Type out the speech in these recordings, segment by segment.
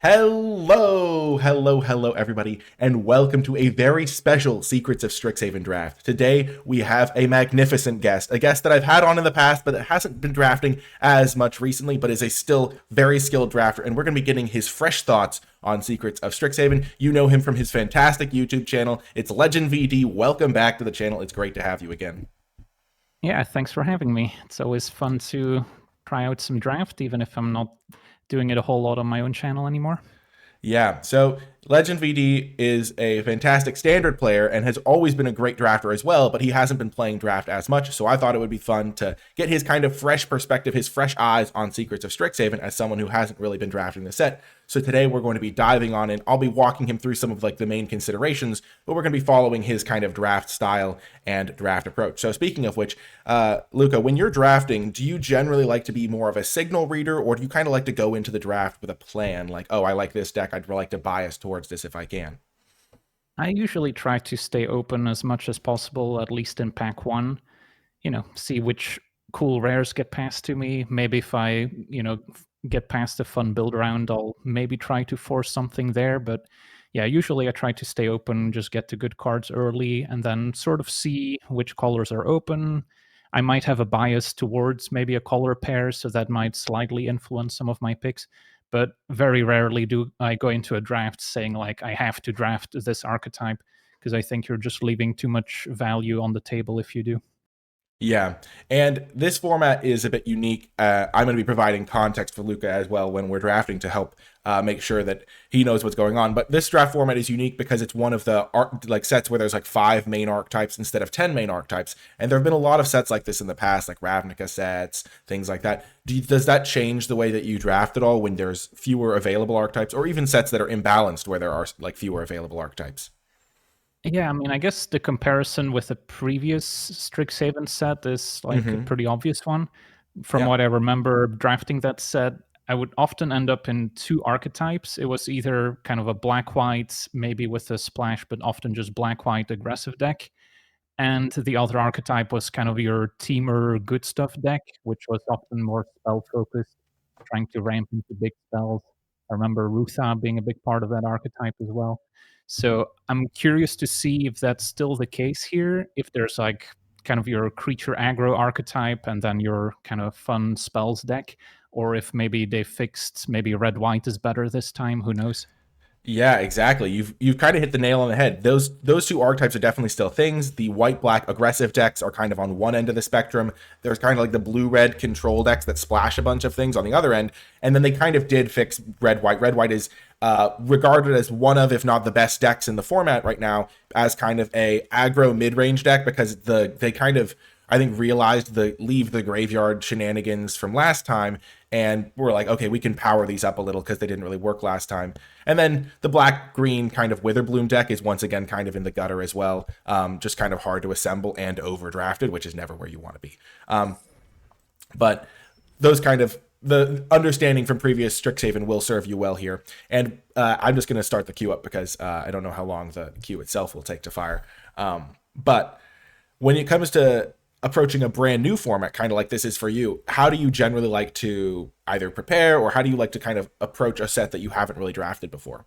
Hello, everybody, and welcome to a very special Secrets of Strixhaven draft. Today, we have a magnificent guest, a guest that I've had on in the past, but that hasn't been drafting as much recently, but is a still very skilled drafter, and we're going to be getting his fresh thoughts on Secrets of Strixhaven. You know him from his fantastic YouTube channel. It's LegenVD. Welcome back to the channel. It's great to have you again. Yeah, thanks for having me. It's always fun to try out some draft, even if I'm not doing it a whole lot on my own channel anymore. Yeah, so LegenVD is a fantastic standard player and has always been a great drafter as well, but he hasn't been playing draft as much, so I thought it would be fun to get his kind of fresh perspective, his fresh eyes on Secrets of Strixhaven as someone who hasn't really been drafting the set. So today we're going to be diving on it. I'll be walking him through some of like the main considerations, but we're going to be following his kind of draft style and draft approach. So speaking of which, Luca, when you're drafting, do you generally like to be more of a signal reader, or do you kind of like to go into the draft with a plan? Like, oh, I like this deck, I'd like to bias towards this if I can. I usually try to stay open as much as possible, at least in pack one. See which cool rares get passed to me. Maybe if I, get past a fun build round, I'll maybe try to force something there. But yeah, usually I try to stay open, just get the good cards early, and then sort of see which colors are open. I might have a bias towards maybe a color pair, so that might slightly influence some of my picks. But very rarely do I go into a draft saying, like, I have to draft this archetype, because I think you're just leaving too much value on the table if you do. Yeah, and this format is a bit unique. I'm going to be providing context for Luca as well when we're drafting to help make sure that he knows what's going on. But this draft format is unique because it's one of the sets where there's like 5 main archetypes instead of 10 main archetypes. And there have been a lot of sets like this in the past, like Ravnica sets, things like that. Does that change the way that you draft at all when there's fewer available archetypes, or even sets that are imbalanced where there are like fewer available archetypes? Yeah, I mean, I guess the comparison with the previous Strixhaven set is like a pretty obvious one. From Yeah. what I remember drafting that set, I would often end up in 2 archetypes. It was either kind of a black-white, maybe with a splash, but often just black-white aggressive deck. And the other archetype was kind of your teamer good stuff deck, which was often more spell-focused, trying to ramp into big spells. I remember Rutha being a big part of that archetype as well. So I'm curious to see if that's still the case here, if there's like kind of your creature aggro archetype and then your kind of fun spells deck, or if maybe they fixed, maybe red-white is better this time, who knows? Yeah, exactly. You've kind of hit the nail on the head. Those 2 archetypes are definitely still things. The white black aggressive decks are kind of on one end of the spectrum. There's kind of like the blue red control decks that splash a bunch of things on the other end, and then they kind of did fix red white. Red white is regarded as one of, if not the best decks in the format right now, as kind of a aggro mid range deck because they kind of, I think, realized the leave the graveyard shenanigans from last time, and we're like, okay, we can power these up a little because they didn't really work last time. And then the black-green kind of Witherbloom deck is once again kind of in the gutter as well, just kind of hard to assemble and overdrafted, which is never where you want to be. But those kind of, the understanding from previous Strixhaven will serve you well here. And I'm just going to start the queue up because I don't know how long the queue itself will take to fire. But when it comes to approaching a brand new format, kind of like this is for you, how do you generally like to either prepare, or how do you like to kind of approach a set that you haven't really drafted before?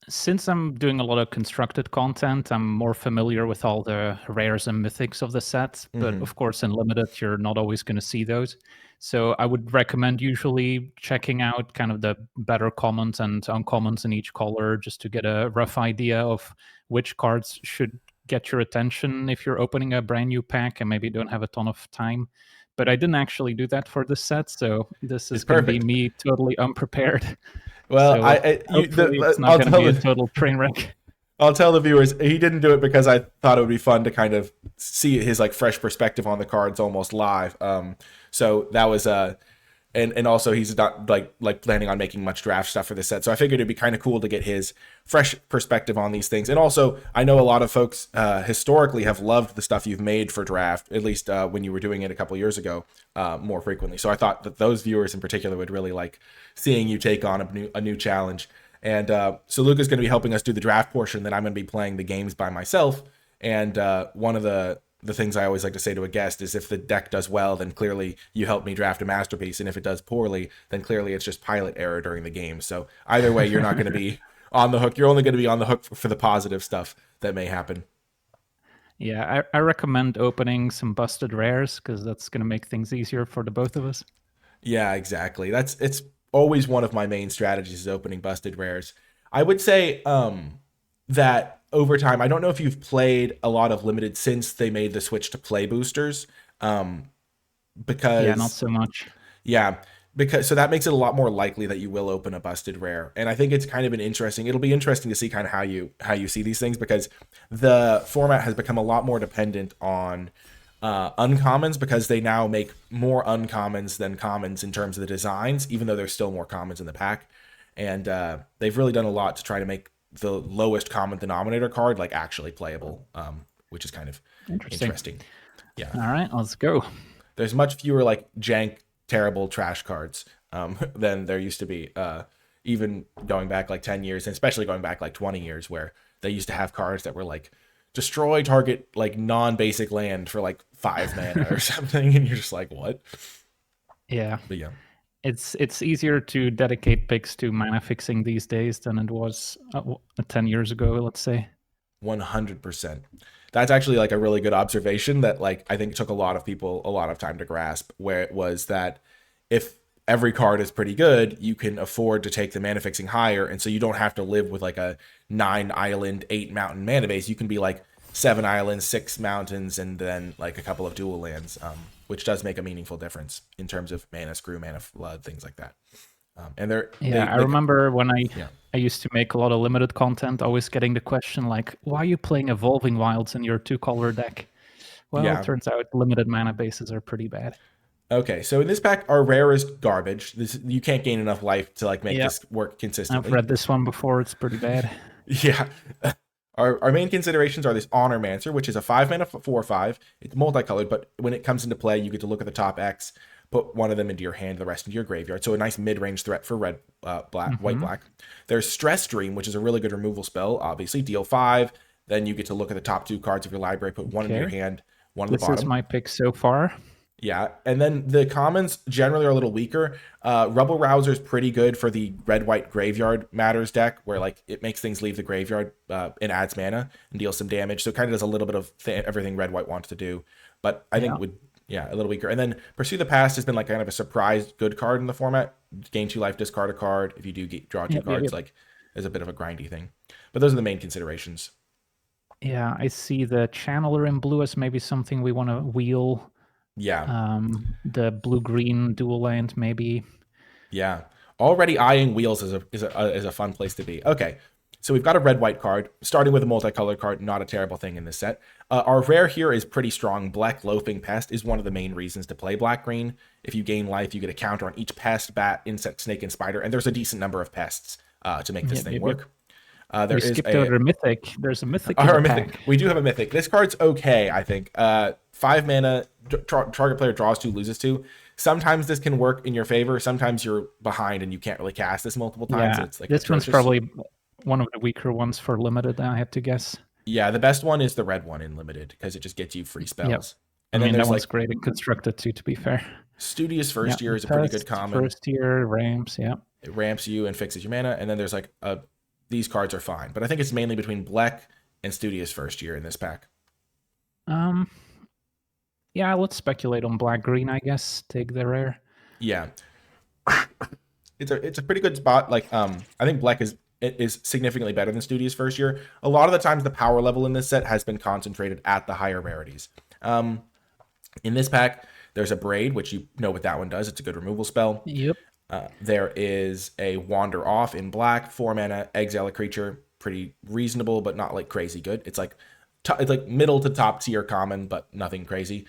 Since I'm doing a lot of constructed content, I'm more familiar with all the rares and mythics of the set. But of course, in limited, you're not always going to see those. So I would recommend usually checking out kind of the better commons and uncommons in each color, just to get a rough idea of which cards should get your attention if you're opening a brand new pack and maybe don't have a ton of time. But I didn't actually do that for this set, so this It's is going to be perfect. me totally unprepared. Well, So hopefully it's not I'll going to tell be a total train wreck. I'll tell the viewers he didn't do it because I thought it would be fun to kind of see his like fresh perspective on the cards almost live. So that was and also he's not like planning on making much draft stuff for this set. So I figured it'd be kind of cool to get his fresh perspective on these things. And also, I know a lot of folks historically have loved the stuff you've made for draft, at least when you were doing it a couple years ago, more frequently. So I thought that those viewers in particular would really like seeing you take on a new challenge. And so Luca's going to be helping us do the draft portion. Then I'm going to be playing the games by myself. And one of the the things I always like to say to a guest is if the deck does well, then clearly you helped me draft a masterpiece, and if it does poorly, then clearly it's just pilot error during the game. So either way, you're not going to be on the hook. You're only going to be on the hook for the positive stuff that may happen. Yeah, I recommend opening some busted rares because that's going to make things easier for the both of us. Yeah, exactly. It's always one of my main strategies is opening busted rares. I would say that over time, I don't know if you've played a lot of limited since they made the switch to play boosters. Um, Yeah, not because so much. yeah, because so that makes it a lot more likely that you will open a busted rare. And I think it's kind of an interesting. It'll be interesting to see kind of how you see these things because the format has become a lot more dependent on uncommons because they now make more uncommons than commons in terms of the designs, even though there's still more commons in the pack. And they've really done a lot to try to make the lowest common denominator card like actually playable, which is kind of interesting. Yeah. All right, let's go. There's much fewer like jank, terrible trash cards than there used to be. Even going back like 10 years, and especially going back like 20 years, where they used to have cards that were like destroy target like non-basic land for like 5 mana or something, and you're just like, what? Yeah. But yeah. It's easier to dedicate picks to mana fixing these days than it was 10 years ago, let's say. 100%. That's actually like a really good observation that like I think took a lot of people a lot of time to grasp, where it was that if every card is pretty good, you can afford to take the mana fixing higher, and so you don't have to live with like a 9 island, 8 mountain mana base. You can be like 7 islands, 6 mountains, and then like a couple of dual lands, which does make a meaningful difference in terms of mana screw, mana flood, things like that. And I remember when I used to make a lot of limited content, always getting the question like, why are you playing Evolving Wilds in your 2-color deck? Well, Yeah. it turns out limited mana bases are pretty bad. Okay, so in this pack, our rare is garbage. You can't gain enough life to like make this work consistently. I've read this one before; it's pretty bad. Yeah. Our main considerations are this Honor Mancer, which is a 5 mana 4/5. It's multicolored, but when it comes into play, you get to look at the top X, put one of them into your hand, the rest into your graveyard. So a nice mid-range threat for red, black, white, black. There's Stress Dream, which is a really good removal spell. Obviously, deal 5. Then you get to look at the top 2 cards of your library, put one into your hand, one at the bottom. This is my pick so far. Yeah, and then the commons generally are a little weaker. Rubble Rouser is pretty good for the red-white graveyard matters deck, where like it makes things leave the graveyard and adds mana and deals some damage. So it kind of does a little bit of everything red-white wants to do. But I think a little weaker. And then Pursue the Past has been like kind of a surprise good card in the format. Gain 2 life, discard a card. If you do draw 2 cards, like is a bit of a grindy thing. But those are the main considerations. Yeah, I see the Channeler in blue as maybe something we want to wheel. Yeah. The blue-green dual land, maybe. Yeah. Already eyeing wheels is a fun place to be. Okay. So we've got a red-white card, starting with a multicolored card, not a terrible thing in this set. Our rare here is pretty strong. Black Loafing Pest is one of the main reasons to play black-green. If you gain life, you get a counter on each pest, bat, insect, snake, and spider, and there's a decent number of pests to make this thing work. There is a mythic. There's a mythic. In the mythic. We do have a mythic. This card's okay, I think. 5 mana, target player draws 2, loses 2. Sometimes this can work in your favor. Sometimes you're behind and you can't really cast this multiple times. Yeah, it's like this one's probably one of the weaker ones for limited, I have to guess. Yeah, the best one is the red one in limited because it just gets you free spells. Yep. And then there's that one's great and constructed too, to be fair. Studious First Year is a pretty good common. First Year ramps, yeah. It ramps you and fixes your mana. And then there's like these cards are fine, but I think it's mainly between Black and Studious First Year in this pack. Yeah, let's speculate on black-green, I guess. Take the rare. Yeah. It's a pretty good spot. Like I think Black is significantly better than Studious First Year. A lot of the times the power level in this set has been concentrated at the higher rarities. In this pack, there's a Braid, which you know what that one does. It's a good removal spell. Yep. There is a Wander Off in black, 4 mana, exile a creature. Pretty reasonable, but not like crazy good. It's like middle to top tier common, but nothing crazy.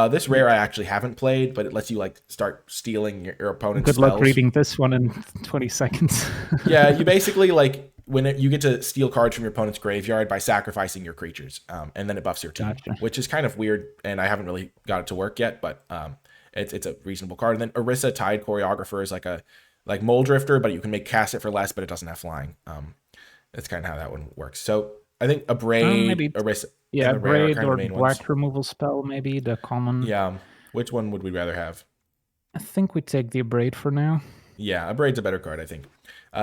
This rare I actually haven't played, but it lets you like start stealing your opponent's spells. Good luck reading this one in 20 seconds. Yeah, you basically like you get to steal cards from your opponent's graveyard by sacrificing your creatures, and then it buffs your team, which is kind of weird, and I haven't really got it to work yet, but it's a reasonable card. And then Orisa Tide Choreographer is like Mole Drifter, but you can cast it for less, but it doesn't have flying. That's kind of how that one works. So I think Abrade, Maybe, Erase, yeah, and the Rare are braid kind of or the main ones. black removal spell, maybe the common. Yeah. Which one would we rather have? I think we take the braid for now. Yeah, Abrade's a better card, I think.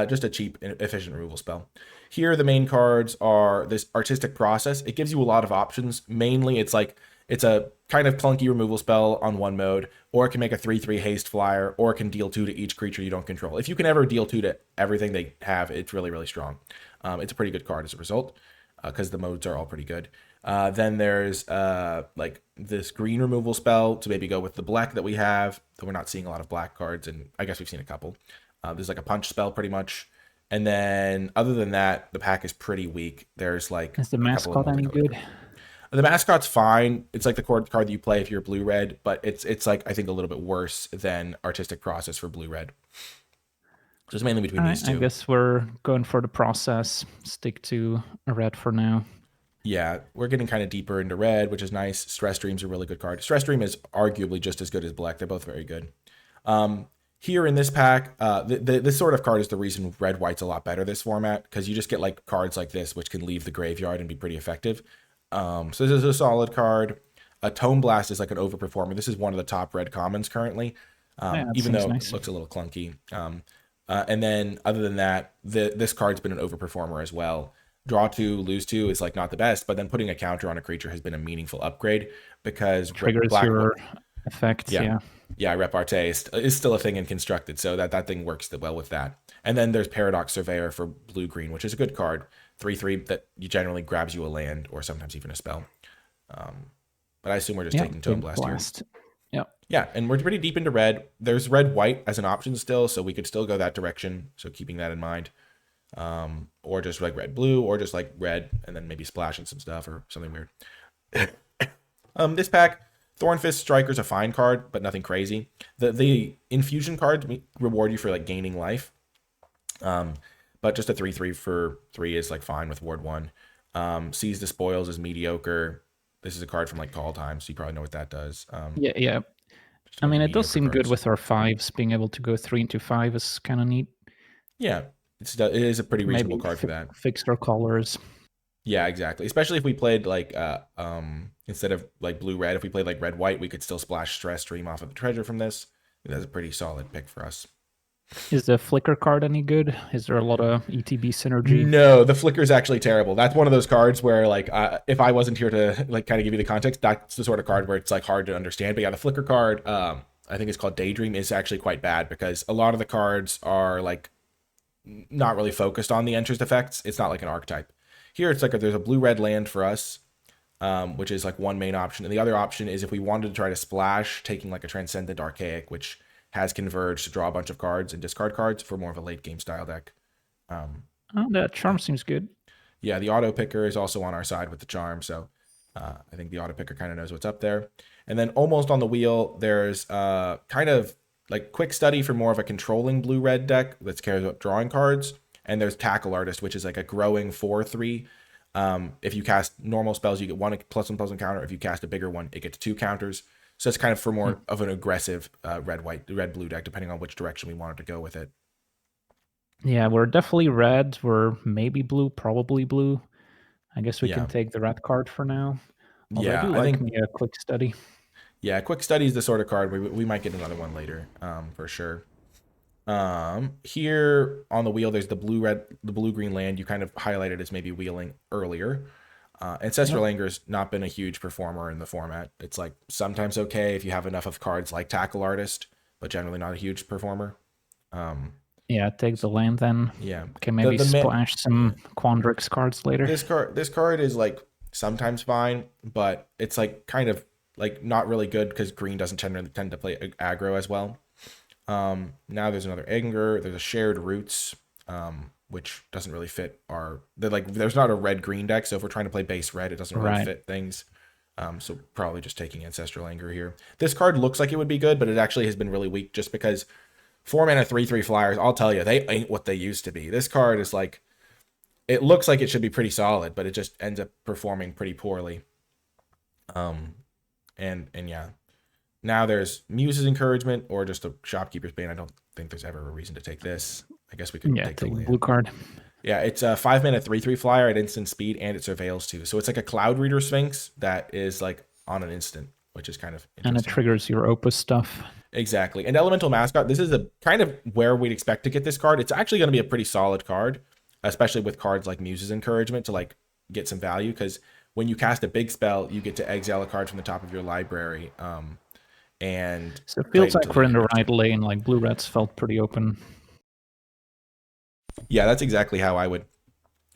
Just a cheap, efficient removal spell. Here, the main cards are this Artistic Process. It gives you a lot of options. Mainly, it's a kind of clunky removal spell on one mode, or it can make a 3/3 haste flyer, or it can deal 2 to each creature you don't control. If you can ever deal 2 to everything they have, it's really, really strong. It's a pretty good card as a result, because the modes are all pretty good. Then there's like this green removal spell to maybe go with the black that we have. We're not seeing a lot of black cards, and I guess we've seen a couple. There's like a punch spell pretty much. And then other than that, the pack is pretty weak. There's like Is the a couple of mascot any multicolored good? cards. The mascot's fine. It's like the card that you play if you're blue red, but it's like I think a little bit worse than Artistic Process for blue red. So it's mainly between these I two. guess we're going for the process. Stick to a red for now. Yeah, we're getting kind of deeper into red, which is nice. Stress Dream's a really good card. Stress Dream is arguably just as good as black. They're both very good. Here in this pack, this sort of card is the reason red white's a lot better this format, because you just get like cards like this which can leave the graveyard and be pretty effective. So this is a solid card. A Tome Blast is like an overperformer. This is one of the top red commons currently, even though nice. it looks a little clunky. And then other than that, this card's been an overperformer as well. Draw 2, lose 2 is like not the best, but then putting a counter on a creature has been a meaningful upgrade because Triggers black, your effect. Yeah. Repartee is still a thing in Constructed, so that thing works well with that. And then there's Paradox Surveyor for blue-green, which is a good card. 3/3 that generally grabs you a land or sometimes even a spell. But I assume we're just taking Tome Blast here. Yeah. Yeah, and we're pretty deep into red. There's red-white as an option still, so we could still go that direction, so keeping that in mind. Or just like red-blue, or just like red, and then maybe splashing some stuff or something weird. This pack, Thornfist Striker's a fine card, but nothing crazy. The infusion cards reward you for like gaining life. But just a 3/3 for 3 is like fine with Ward 1. Seize the Spoils is mediocre. This is a card from like Call Time, so you probably know what that does. Yeah. I mean, it does seem good with our 5s. Being able to go 3 into 5 is kind of neat. Yeah, it is a pretty reasonable card for that. Fixed our colors. Yeah, exactly. Especially if we played like instead of like blue red, if we played like red white, we could still splash Stress Stream off of the treasure from this. That's a pretty solid pick for us. Is the Flicker card any good? Is there a lot of ETB synergy? No, the Flicker is actually terrible. That's one of those cards where like if I wasn't here to like kind of give you the context, that's the sort of card where it's like hard to understand. But yeah, the Flicker card, I think it's called Daydream, is actually quite bad because a lot of the cards are like not really focused on the interest effects. It's not like an archetype. Here it's like there's a blue-red land for us, which is like one main option. And the other option is if we wanted to try to splash, taking like a Transcendent Archaic, which has Converge to draw a bunch of cards and discard cards for more of a late-game style deck. That Charm seems good. Yeah, the Auto Picker is also on our side with the Charm, so I think the Auto Picker kind of knows what's up there. And then almost on the wheel, there's kind of like Quick Study for more of a controlling blue-red deck that cares about drawing cards. And there's Tackle Artist, which is like a growing 4/3. If you cast normal spells, you get 1 +1/+1 counter. If you cast a bigger one, it gets 2 counters. So it's kind of for more of an aggressive red-blue deck, depending on which direction we wanted to go with it. Yeah, we're definitely red. We're maybe blue, probably blue. I guess we can take the red card for now. Although I do like me a Quick Study. Yeah, Quick Study is the sort of card we might get another one later, for sure. Here on the wheel, there's the blue-green land. You kind of highlighted as maybe wheeling earlier. Ancestral Anger's not been a huge performer in the format. It's like sometimes okay if you have enough of cards like Tackle Artist, but generally not a huge performer. Yeah, take the land then. Yeah. Okay, maybe splash some Quandrix cards later. This card is like sometimes fine, but it's like kind of like not really good because green doesn't tend to play aggro as well. Now there's another Anger. There's a Shared Roots, which doesn't really fit there's not a red-green deck, so if we're trying to play base red, it doesn't really fit things. So probably just taking Ancestral Anger here. This card looks like it would be good, but it actually has been really weak just because 4-mana 3/3 flyers, I'll tell you, they ain't what they used to be. This card is like, it looks like it should be pretty solid, but it just ends up performing pretty poorly. And yeah. Now there's Muse's Encouragement or just a Shopkeeper's Bane. I don't think there's ever a reason to take this. I guess we could take the blue card. Yeah, it's a 5 mana 3/3 flyer at instant speed, and it surveils too. So it's like a Cloud Reader Sphinx that is like on an instant, which is kind of And it interesting. triggers your Opus stuff. Exactly. And Elemental Mascot, this is a kind of where we'd expect to get this card. It's actually going to be a pretty solid card, especially with cards like Muse's Encouragement to like get some value, because when you cast a big spell, you get to exile a card from the top of your library and So it play feels it until like the we're end in of the your right turn. lane. Like blue-reds felt pretty open. Yeah, that's exactly how I would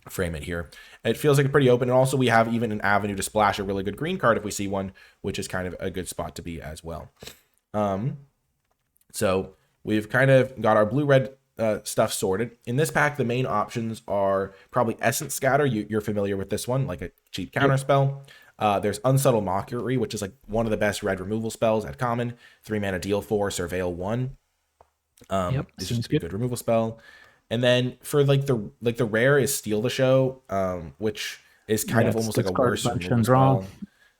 frame it here. It feels like a pretty open, and also we have even an avenue to splash a really good green card if we see one, which is kind of a good spot to be as well. So we've kind of got our blue-red stuff sorted. In this pack, the main options are probably Essence Scatter. You're familiar with this one, like a cheap counter Yep. spell. There's Unsubtle Mockery, which is like one of the best red removal spells at common. 3 mana, deal 4, surveil 1. Yep. It's Seems just a good. good removal spell. And then for like the rare is Steal the Show, which is kind Yeah, of it's almost like a discard, worse bunch, removal and draw. spell.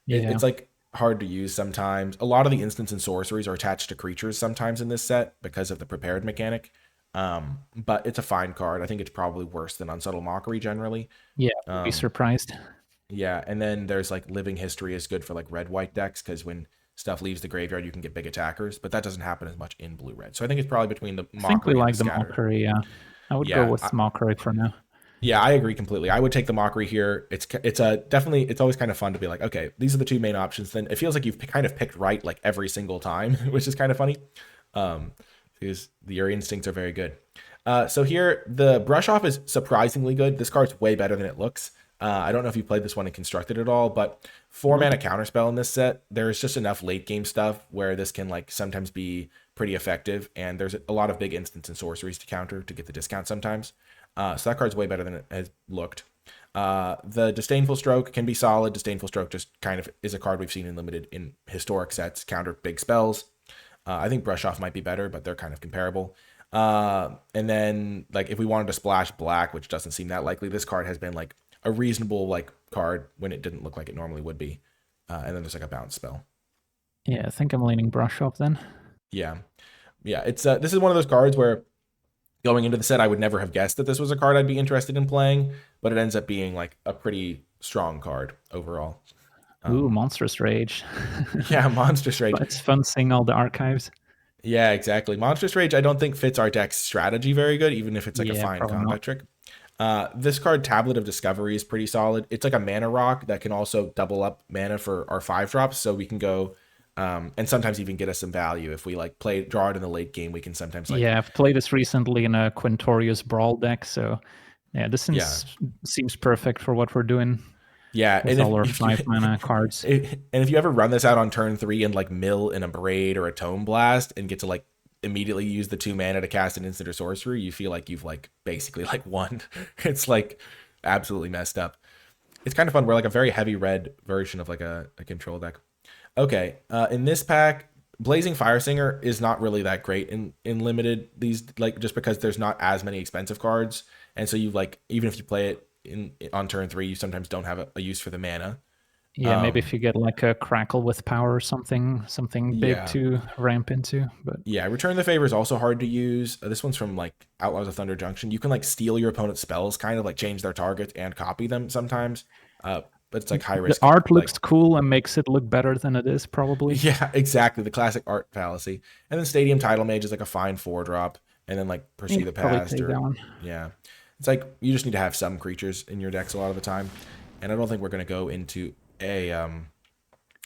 Yeah. It's like hard to use sometimes. A lot of the instants and sorceries are attached to creatures sometimes in this set because of the prepared mechanic. But it's a fine card. I think it's probably worse than Unsubtle Mockery generally. Yeah, would be Um, surprised. yeah, and then there's like Living History is good for like red-white decks because when stuff leaves the graveyard, you can get big attackers, but that doesn't happen as much in blue-red. So I think it's probably between the I think we Mockery and the like the Scatter. Mockery, yeah. I would go Yeah, with Mockery for now. yeah, I agree completely. I would take the Mockery here. It's a definitely, it's always kind of fun to be like, okay, these are the two main options. Then it feels like you've kind of picked right like every single time, which is kind of funny, um, because your instincts are very good. So here the brush off is surprisingly good. This card's way better than it looks. I don't know if you played this one and constructed at all, but 4 mana Nope. counterspell in this set. There's just enough late game stuff where this can like sometimes be pretty effective, and there's a lot of big instants and sorceries to counter to get the discount sometimes. So that card's way better than it has looked. The Disdainful Stroke can be solid. Disdainful Stroke just kind of is a card we've seen in limited in historic sets, counter big spells. I think Brush Off might be better, but they're kind of comparable. And then like if we wanted to splash black, which doesn't seem that likely, this card has been like a reasonable like card when it didn't look like it normally would be. And then there's like a bounce spell. Yeah, I think I'm leaning brush off then. Yeah, yeah. It's this is one of those cards where going into the set, I would never have guessed that this was a card I'd be interested in playing, but it ends up being like a pretty strong card overall. Ooh, Monstrous Rage. Yeah, Monstrous Rage. But it's fun seeing all the archives. Yeah, exactly. Monstrous Rage, I don't think fits our deck's strategy very good, even if it's like a Yeah, fine probably not. combat trick. This card, Tablet of Discovery, is pretty solid. It's like a mana rock that can also double up mana for our 5-drops, so we can go and sometimes even get us some value if we like draw it in the late game. We can sometimes like Yeah, I've played this recently in a Quintorius Brawl deck, so yeah, this yeah, seems perfect for what we're doing yeah. with And all our if you 5 mana cards. and if you ever run this out on turn 3 and like mill in a Braid or a Tome Blast and get to like immediately use the 2 mana to cast an instant or sorcery, you feel like you've like basically like won. It's like absolutely messed up. It's kind of fun. We're like a very heavy red version of like a control deck. Okay, in this pack, Blazing Firesinger is not really that great in limited these like just because there's not as many expensive cards, and so you like even if you play it in on turn 3, you sometimes don't have a use for the mana. Yeah, maybe if Um, you get like a Crackle with power or something big yeah, to ramp into. But yeah. Return the Favor is also hard to use. This one's from like Outlaws of Thunder Junction. You can like steal your opponent's spells, kind of like change their target and copy them sometimes. But it's like high the risk. art Like looks cool and makes it look better than it is, probably. yeah, exactly. The classic art fallacy. And then Stadium Title Mage is like a fine 4-drop, and then like Yeah, Pursue the probably Past take that or one. yeah. It's like you just need to have some creatures in your decks a lot of the time. And I don't think we're gonna go into a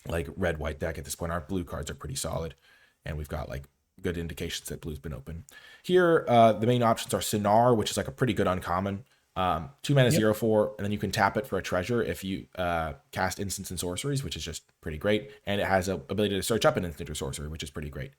like red white deck at this point. Our blue cards are pretty solid, and we've got like good indications that blue's been open. Here, the main options are Sinar, which is like a pretty good uncommon. 2 mana Yep. 0/4, and then you can tap it for a treasure if you cast instants and sorceries, which is just pretty great. And it has a ability to search up an instant or sorcery, which is pretty great.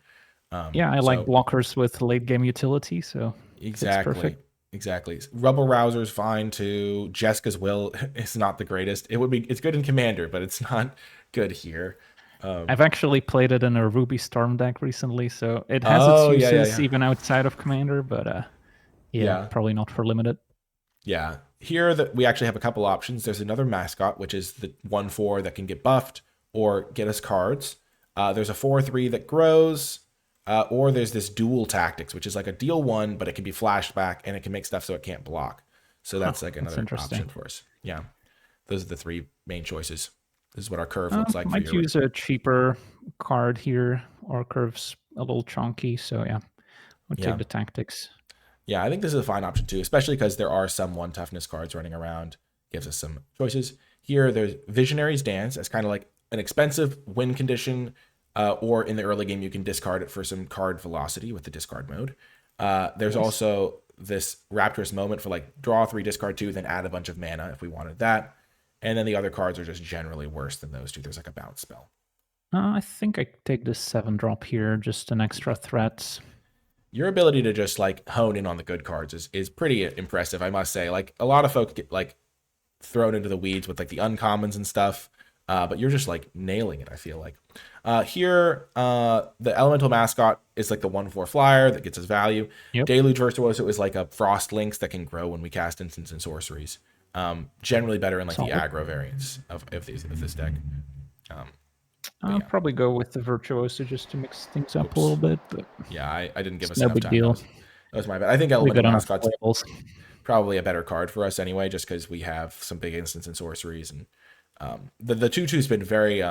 Yeah, I like So blockers with late game utility, so fits exactly, perfect. exactly. Rebel Rouser's fine too. Jessica's Will is not the greatest. It's good in Commander, but it's not good here. I've actually played it in a Ruby Storm deck recently, so it has its Oh yeah, yeah, uses yeah, even outside of Commander, but yeah, yeah. probably not for limited. Yeah. Here that we actually have a couple options. There's another mascot, which is the 1/4 that can get buffed or get us cards. There's a 4/3 that grows, or there's this dual tactics, which is like a deal 1, but it can be flashed back and it can make stuff so it can't block. So that's like That's another interesting. option for us. Yeah, those are the three main choices. This is what our curve looks like for Might your. use a cheaper card here. Our curve's a little chunky, so yeah, we'll take Yeah. the tactics. Yeah, I think this is a fine option too, especially because there are some one toughness cards running around. Gives us some choices. Here, there's Visionary's Dance as kind of like an expensive win condition, or in the early game, you can discard it for some card velocity with the discard mode. There's Yes. also this Rapturous Moment for like draw 3, discard 2, then add a bunch of mana if we wanted that. And then the other cards are just generally worse than those two. There's like a bounce spell. I think I take this 7-drop here, just an extra threat. Your ability to just like hone in on the good cards is pretty impressive, I must say. Like a lot of folks get like thrown into the weeds with like the uncommons and stuff, but you're just like nailing it, I feel like. Here, the elemental mascot is like the 1/4 flyer that gets us value. Yep. Deluge Virtuoso is like a frost lynx that can grow when we cast instants and sorceries. Generally better in like the Solid. aggro variants of this deck. I'll yeah. probably go with the Virtuoso just to mix things up Oops. a little bit, but Yeah, I didn't give it's us no enough big time. deal. That was my bad. I think We elemental got enough mascot's labels. probably a better card for us anyway, just because we have some big instants and sorceries. And the 2/2's been very.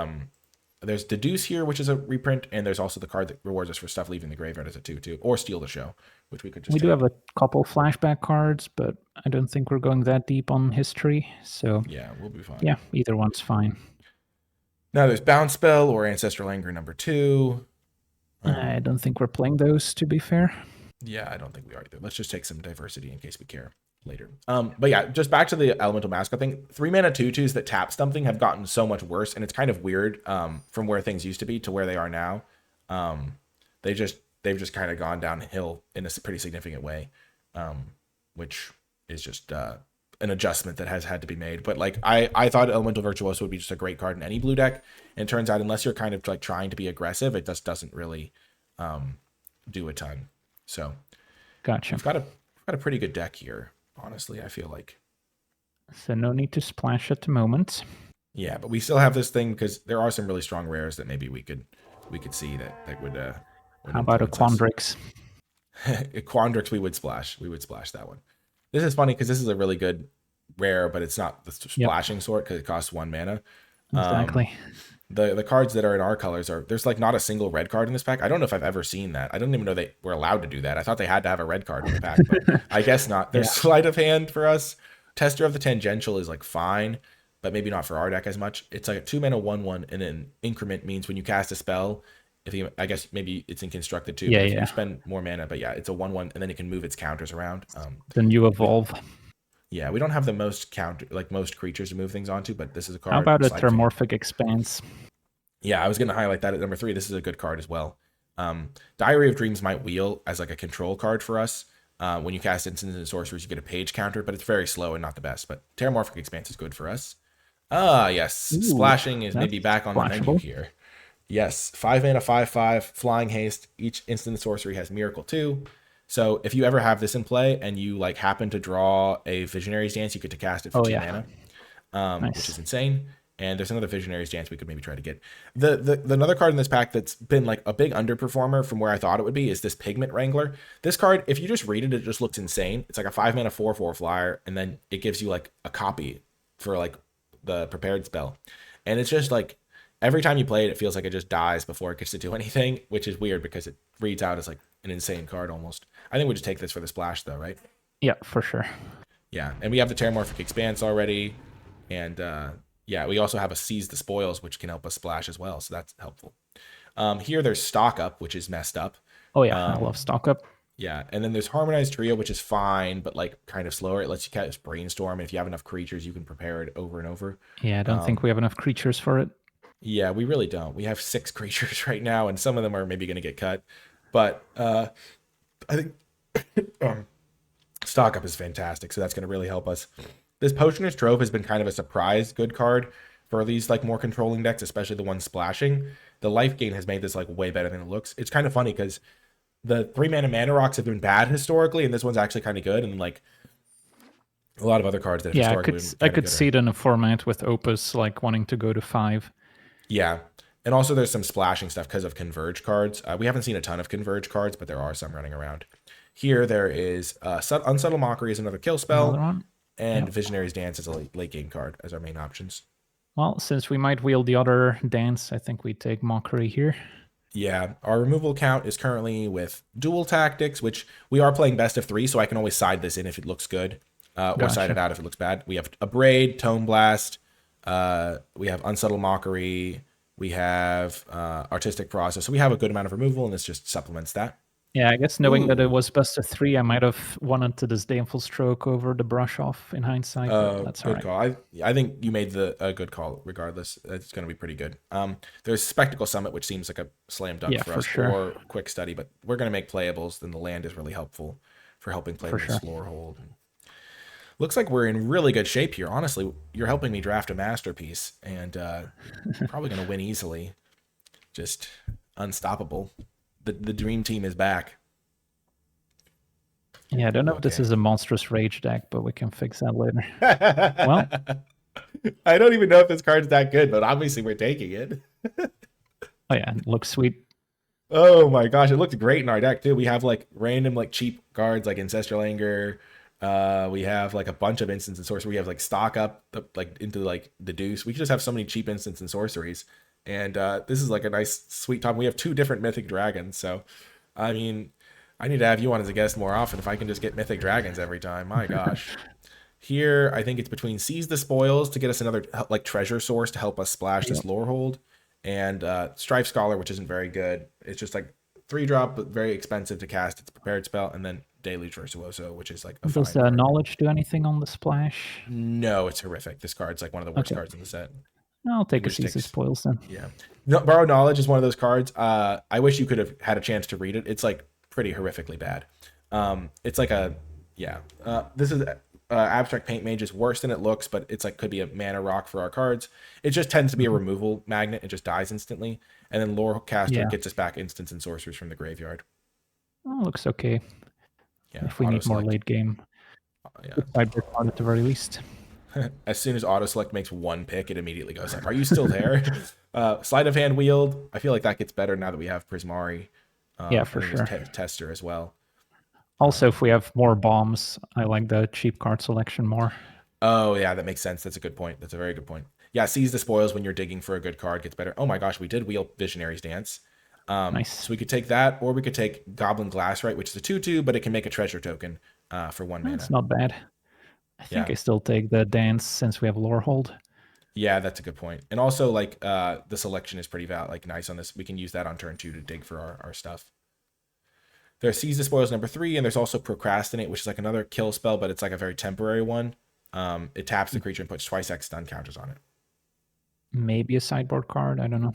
There's Deduce here, which is a reprint, and there's also the card that rewards us for stuff leaving the graveyard as a 2/2, or Steal the Show, which we could just We do take. have a couple flashback cards, but I don't think we're going that deep on history. So Yeah, we'll be fine. yeah, either one's fine. Now there's Bounce Spell or Ancestral Anger #2. I don't think we're playing those, to be fair. Yeah, I don't think we are either. Let's just take some diversity in case we care later. But yeah, just back to the elemental mascot thing. 3 mana 2/2s that tap something have gotten so much worse, and it's kind of weird from where things used to be to where they are now. They've just kind of gone downhill in a pretty significant way, which is just an adjustment that has had to be made. But like I thought Elemental Virtuoso would be just a great card in any blue deck, and it turns out unless you're kind of like trying to be aggressive, it just doesn't really do a ton. So Gotcha. we've got a pretty good deck here, honestly, I feel like. So no need to splash at the moment. Yeah, but we still have this thing because there are some really strong rares that maybe we could see that would How about a Quandrix? Quandrix, we would splash that one. This is funny because this is a really good rare, but it's not the splashing sort because it costs 1 mana. Exactly. The cards that are in our colors there's like not a single red card in this pack. I don't know if I've ever seen that. I don't even know they were allowed to do that. I thought they had to have a red card in the pack, but I guess not. There's sleight of hand for us. Tester of the Tangential is like fine, but maybe not for our deck as much. It's like a 2 mana 1/1, and an increment means when you cast a spell, I guess maybe it's in constructed too. Yeah, if you spend more mana, but yeah, it's a 1/1, and then it can move its counters around. Then you evolve. Yeah, we don't have the most most creatures to move things onto, but this is a card. How about a Thermorphic Expanse? Yeah, I was going to highlight that at number 3. This is a good card as well. Diary of Dreams might wheel as like a control card for us. When you cast instants and sorceries, you get a page counter, but it's very slow and not the best. But Terramorphic Expanse is good for us. Yes. Ooh, Splashing is maybe back on the menu here. Yes. 5 mana, 5/5, Flying Haste. Each instant sorcery has Miracle 2. So if you ever have this in play and you like happen to draw a Visionary's Dance, you get to cast it for 2 mana, nice. which is insane. And there's another Visionary's Dance we could maybe try to get. The another card in this pack that's been like a big underperformer from where I thought it would be is this Pigment Wrangler. This card, if you just read it, it just looks insane. It's like a 5 mana 4/4 flyer, and then it gives you like a copy for like the prepared spell. And it's just like every time you play it, it feels like it just dies before it gets to do anything, which is weird because it reads out as like an insane card almost. I think we just take this for the splash though, right? Yeah, for sure. Yeah, and we have the Terramorphic Expanse already, and yeah, we also have a Seize the Spoils, which can help us splash as well, so that's helpful. Here there's Stock Up, which is messed up. Oh yeah, I love Stock Up. Yeah, and then there's Harmonized Trio, which is fine, but like kind of slower. It lets you cast Brainstorm, and if you have enough creatures, you can prepare it over and over. Yeah, I don't think we have enough creatures for it. Yeah, we really don't. We have 6 creatures right now, and some of them are maybe going to get cut. But I think Stock Up is fantastic, so that's going to really help us. This Potioner's Trove has been kind of a surprise good card for these like more controlling decks, especially the ones splashing. The life gain has made this like way better than it looks. It's kind of funny because the 3 mana rocks have been bad historically, and this one's actually kind of good. And like a lot of other cards that have historically been I could see it in a format with Opus like wanting to go to 5. Yeah, and also there's some splashing stuff because of Converge cards. We haven't seen a ton of Converge cards, but there are some running around. Here there is Unsubtle Mockery is another kill spell. Another one? and Yeah. Visionary's Dance as a late game card as our main options. Well, since we might wield the other dance, I think we take Mockery here. Yeah, our removal count is currently with Dual Tactics, which we are playing best of 3, so I can always side this in if it looks good, or side Gotcha. it out if it looks bad. We have Abrade, Tone Blast, we have Unsubtle Mockery, we have Artistic Process, so we have a good amount of removal, and this just supplements that. Yeah, I guess knowing that it Ooh, was best of 3, I might have wanted to disdainful stroke over the brush off in hindsight, but that's all good right. call. I think you made a good call. Regardless, it's going to be pretty good. There's Spectacle Summit, which seems like a slam dunk Yeah, for for us, sure. or Quick Study, but we're going to make playables. Then the land is really helpful for helping play For this sure. lore hold. Looks like we're in really good shape here. Honestly, you're helping me draft a masterpiece, and probably going to win easily. Just unstoppable. The dream team is back. Yeah, I don't know if this Okay. is a monstrous rage deck, but we can fix that later. Well, I don't even know if this card's that good, but obviously we're taking it. oh yeah, it looks sweet. Oh my gosh, it looked great in our deck too. We have like random like cheap cards like Ancestral Anger. We have like a bunch of instants and sorcery. We have like stock up like into like the deuce. We could just have so many cheap instants and sorceries. And this is like a nice sweet time. We have 2 different mythic dragons. So I mean, I need to have you on as a guest more often if I can just get mythic dragons every time. My gosh. Here, I think it's between Seize the Spoils to get us another like treasure source to help us splash Yep. this lore hold, and Strife Scholar, which isn't very good. It's just like 3-drop, but very expensive to cast. It's a prepared spell, and then Deluge Virtuoso, which is like a Does fine card. knowledge do anything on the splash? No, it's horrific. This card's like one of the worst Okay. cards in the set. I'll take a Which Seize the takes Spoils then. Yeah. No, Borrowed Knowledge is one of those cards. I wish you could have had a chance to read it. It's like pretty horrifically bad. It's like a yeah. This is Abstract Paint Mage is worse than it looks, but it's like could be a mana rock for our cards. It just tends to be a removal magnet. It just dies instantly, and then Lorecaster Yeah. gets us back instants and sorceries from the graveyard. Oh, looks okay. Yeah. If we need more late game, Yeah. sideboard card at the very least. As soon as auto select makes 1 pick, it immediately goes like, "Are you still there?" Sleight of hand wield. I feel like that gets better now that we have Prismari. Yeah, for and there's sure. Tester as well. Also, if we have more bombs, I like the cheap card selection more. Oh yeah, that makes sense. That's a good point. That's a very good point. Yeah, Seize the Spoils when you're digging for a good card gets better. Oh my gosh, we did wheel Visionary's Dance. Nice. So we could take that, or we could take Goblin Glassright, which is a 2/2, but it can make a treasure token for 1 mana. That's not bad. I think Yeah. I still take the dance since we have lore hold. Yeah, that's a good point. And also, like, the selection is pretty nice on this. We can use that on turn 2 to dig for our stuff. There's Seize the Spoils number 3, and there's also Procrastinate, which is like another kill spell, but it's like a very temporary one. It taps the creature and puts twice X stun counters on it. Maybe a sideboard card. I don't know.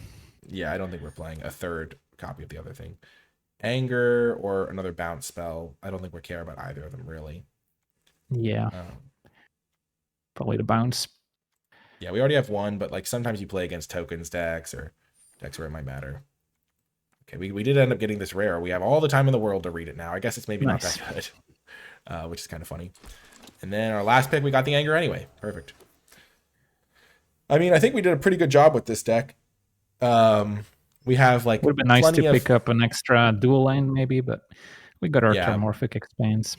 Yeah, I don't think we're playing a third copy of the other thing. Anger or another bounce spell. I don't think we care about either of them, really. Yeah. Probably the bounce. Yeah, we already have one, but like sometimes you play against tokens decks or decks where it might matter. Okay, we did end up getting this rare. We have all the time in the world to read it now. I guess it's maybe not that good, which is kind of funny. And then our last pick, we got the Anger anyway. Perfect. I mean, I think we did a pretty good job with this deck. We have like would have been nice to pick up an extra dual land maybe, but we got our Terramorphic Expanse.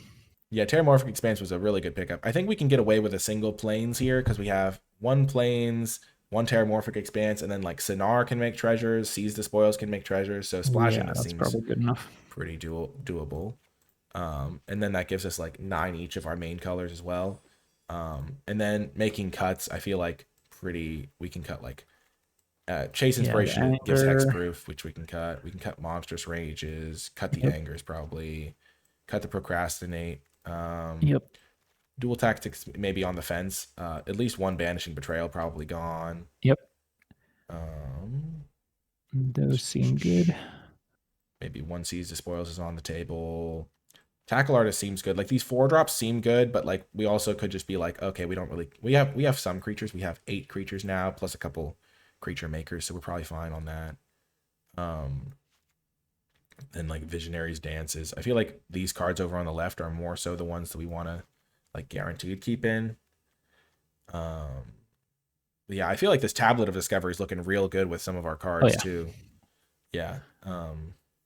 Yeah, Terramorphic Expanse was a really good pickup. I think we can get away with a single planes here because we have 1 planes, 1 Terramorphic Expanse, and then like Sinar can make treasures, Seize the Spoils can make treasures. So splashing this seems probably good enough. Pretty doable. And then that gives us like 9 each of our main colors as well. And then making cuts, I feel like we can cut like Chase Inspiration gives Hexproof, which we can cut. We can cut Monstrous Rages, cut the Angers probably, cut the Procrastinate. Dual Tactics maybe on the fence. At least 1 Banishing Betrayal probably gone. Those seem good. Maybe 1 Seize the Spoils is on the table. Tackle Artist seems good. Like these 4-drops seem good, but like we also could just be like, okay, we have some creatures. We have 8 creatures now, plus a couple creature makers, so we're probably fine on that. And like Visionary's Dances. I feel like these cards over on the left are more so the ones that we want to like guaranteed keep in. Yeah, I feel like this Tablet of Discovery is looking real good with some of our cards too. Yeah.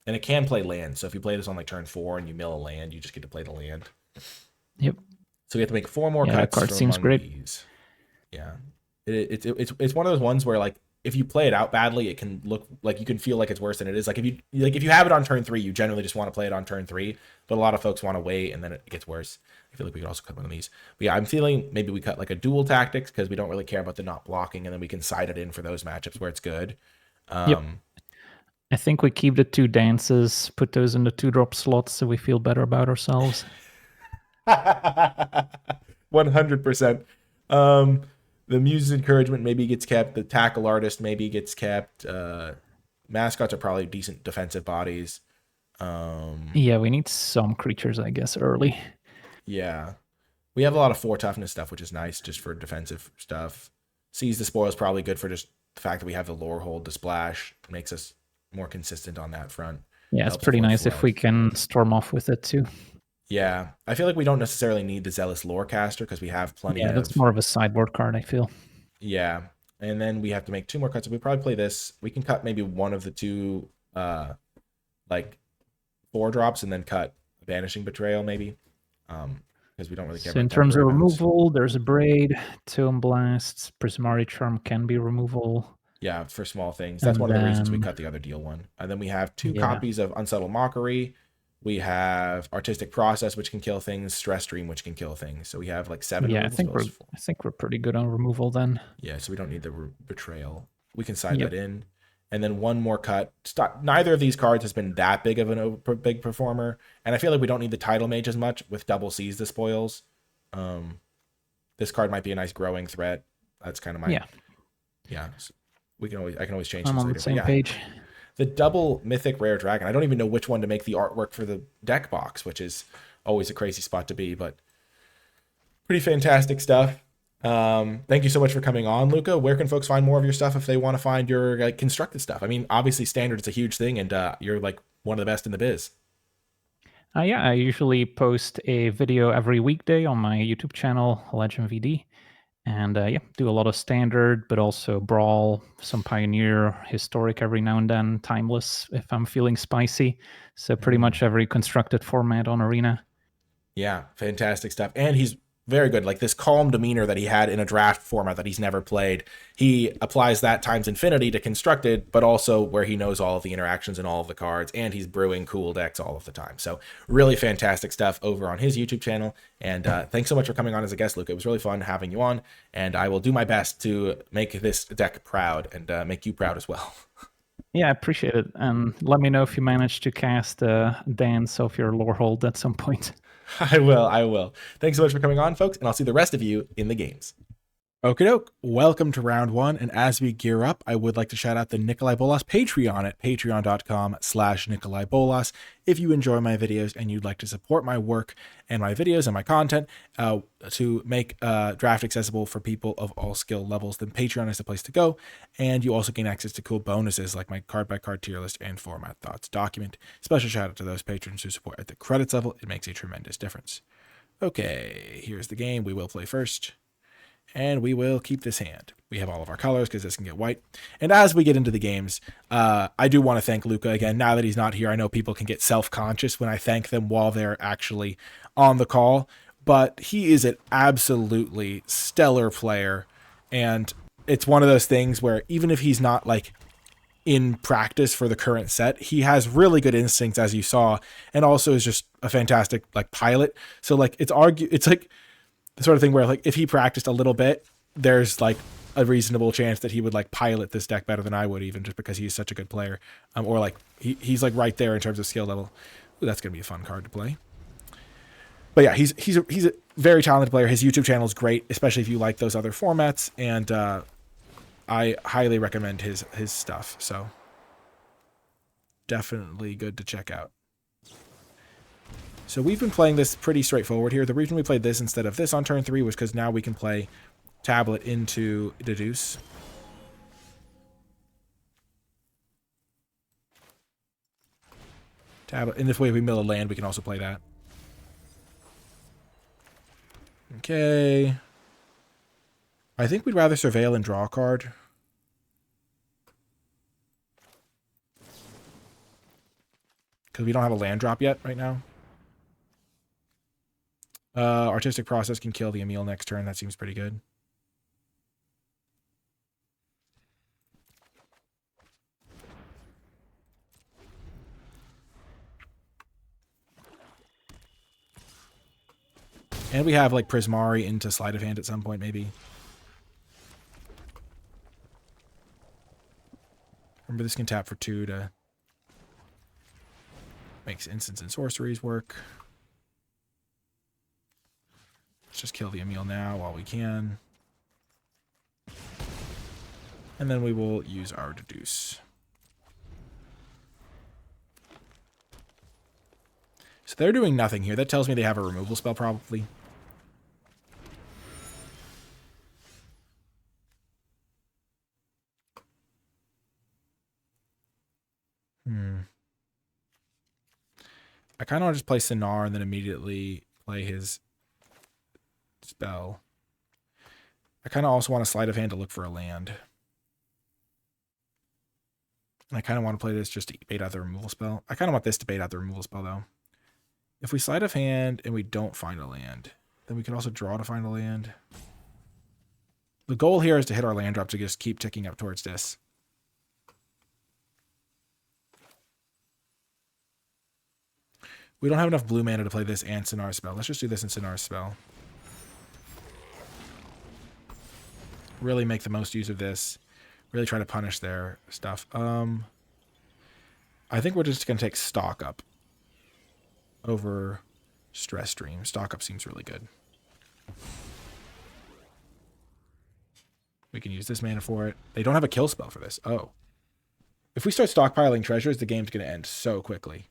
And it can play land. So if you play this on like turn 4 and you mill a land, you just get to play the land. So we have to make 4 more Yeah, that cuts card from seems among great. these. Yeah, it's one of those ones where like if you play it out badly, it can look like you can feel like it's worse than it is. Like if you have it on turn 3, you generally just want to play it on turn 3, but a lot of folks want to wait and then it gets worse. I feel like we could also cut one of these. But yeah, I'm feeling maybe we cut like a dual tactics because we don't really care about the not blocking, and then we can side it in for those matchups where it's good. Yep. I think we keep the 2 dances, put those in the 2-drop slots so we feel better about ourselves. 100%. The muse's encouragement maybe gets kept. The tackle artist maybe gets kept. Mascots are probably decent defensive bodies. Yeah, we need some creatures, I guess, early. Yeah. We have a lot of 4 toughness stuff, which is nice just for defensive stuff. Seize the Spoil is probably good for just the fact that we have the lore hold to splash. It makes us more consistent on that front. Yeah, it's Helps pretty avoid nice if flood. we can storm off with it too. Yeah. I feel like we don't necessarily need the Zealous Lorecaster because we have plenty Yeah, that's of... more of a sideboard card, I feel. Yeah. And then we have to make 2 more cuts. If we probably play this, we can cut maybe one of the 2 like 4 drops and then cut Banishing Betrayal maybe. Because we don't really care So about in terms of temporary mounts. removal, there's a Braid, Tome Blasts, Prismari Charm can be removal. Yeah, for small things. That's And one of the reasons we then- cut the other deal one. And then we have 2 Yeah. copies of Unsubtle Mockery. We have Artistic Process, which can kill things, Stress Stream, which can kill things. So we have like 7 Yeah, I removal think spells. I think we're pretty good on removal then. Yeah, so we don't need the Betrayal. We can side Yep. that in. And then one more cut. Neither of these cards has been that big of a big performer. And I feel like we don't need the Tidal Mage as much with double Seize the Spoils. This card might be a nice growing threat. That's kind of my... Yeah. So I can always change I'm things on later. the same yeah. page. The double mythic rare dragon. I don't even know which one to make the artwork for the deck box, which is always a crazy spot to be, but pretty fantastic stuff. Thank you so much for coming on, Luca. Where can folks find more of your stuff if they want to find your like constructed stuff? I mean, obviously standard is a huge thing, and you're like one of the best in the biz. Yeah, I usually post a video every weekday on my YouTube channel, LegenVD. And yeah, do a lot of standard, but also brawl, some pioneer, historic every now and then, timeless if I'm feeling spicy. So pretty much every constructed format on Arena. Yeah, fantastic stuff. And he's very good. Like this calm demeanor that he had in a draft format that he's never played, he applies that times infinity to constructed, but also where he knows all of the interactions and all of the cards, and he's brewing cool decks all of the time. So really fantastic stuff over on his YouTube channel. And thanks so much for coming on as a guest, Luke. It was really fun having you on, and I will do my best to make this deck proud and make you proud as well. Yeah, I appreciate it. And let me know if you manage to cast a dance of your lore hold at some point. I will. Thanks so much for coming on, folks, and I'll see the rest of you in the games. Okie doke. Welcome to round 1. And as we gear up, I would like to shout out the NicolaiBolas Patreon at patreon.com/NicolaiBolas. If you enjoy my videos and you'd like to support my work and my videos and my content to make draft accessible for people of all skill levels, then Patreon is the place to go. And you also gain access to cool bonuses like my card by card tier list and format thoughts document. Special shout out to those patrons who support at the credits level. It makes a tremendous difference. Okay, here's the game. We will play first. And we will keep this hand. We have all of our colors because this can get white. And as we get into the games, I do want to thank Luca again. Now that he's not here, I know people can get self-conscious when I thank them while they're actually on the call. But he is an absolutely stellar player. And it's one of those things where even if he's not like in practice for the current set, he has really good instincts, as you saw, and also is just a fantastic like pilot. So like it's like the sort of thing where like if he practiced a little bit, there's like a reasonable chance that he would like pilot this deck better than I would, even just because he's such a good player. Or like he's like right there in terms of skill level. Ooh, that's gonna be a fun card to play. But yeah, he's a very talented player. His YouTube channel is great, especially if you like those other formats, and I highly recommend his stuff. So definitely good to check out. So we've been playing this pretty straightforward here. The reason we played this instead of this on turn 3 was because now we can play Tablet into Deduce. Tablet, and if we mill a land, we can also play that. Okay. I think we'd rather Surveil and draw a card. Because we don't have a land drop yet right now. Artistic Process can kill the Emil next turn. That seems pretty good. And we have like Prismari into Sleight of Hand at some point, maybe. Remember, this can tap for 2 to makes instants and sorceries work. Let's just kill the Emil now while we can. And then we will use our Deduce. So they're doing nothing here. That tells me they have a removal spell, probably. I kind of want to just play Sinar and then immediately play his spell. I kind of also want a Sleight of Hand to look for a land. And I kind of want to play this just to bait out the removal spell. I kind of want this to bait out the removal spell, though. If we Sleight of Hand and we don't find a land, then we can also draw to find a land. The goal here is to hit our land drop to just keep ticking up towards this. We don't have enough blue mana to play this and Sinar's spell. Let's just do this in Sinar's spell. Really make the most use of this. Really try to punish their stuff. I think we're just going to take Stock Up over Stress Stream. Stock Up seems really good. We can use this mana for it. They don't have a kill spell for this. Oh. If we start stockpiling treasures, the game's going to end so quickly.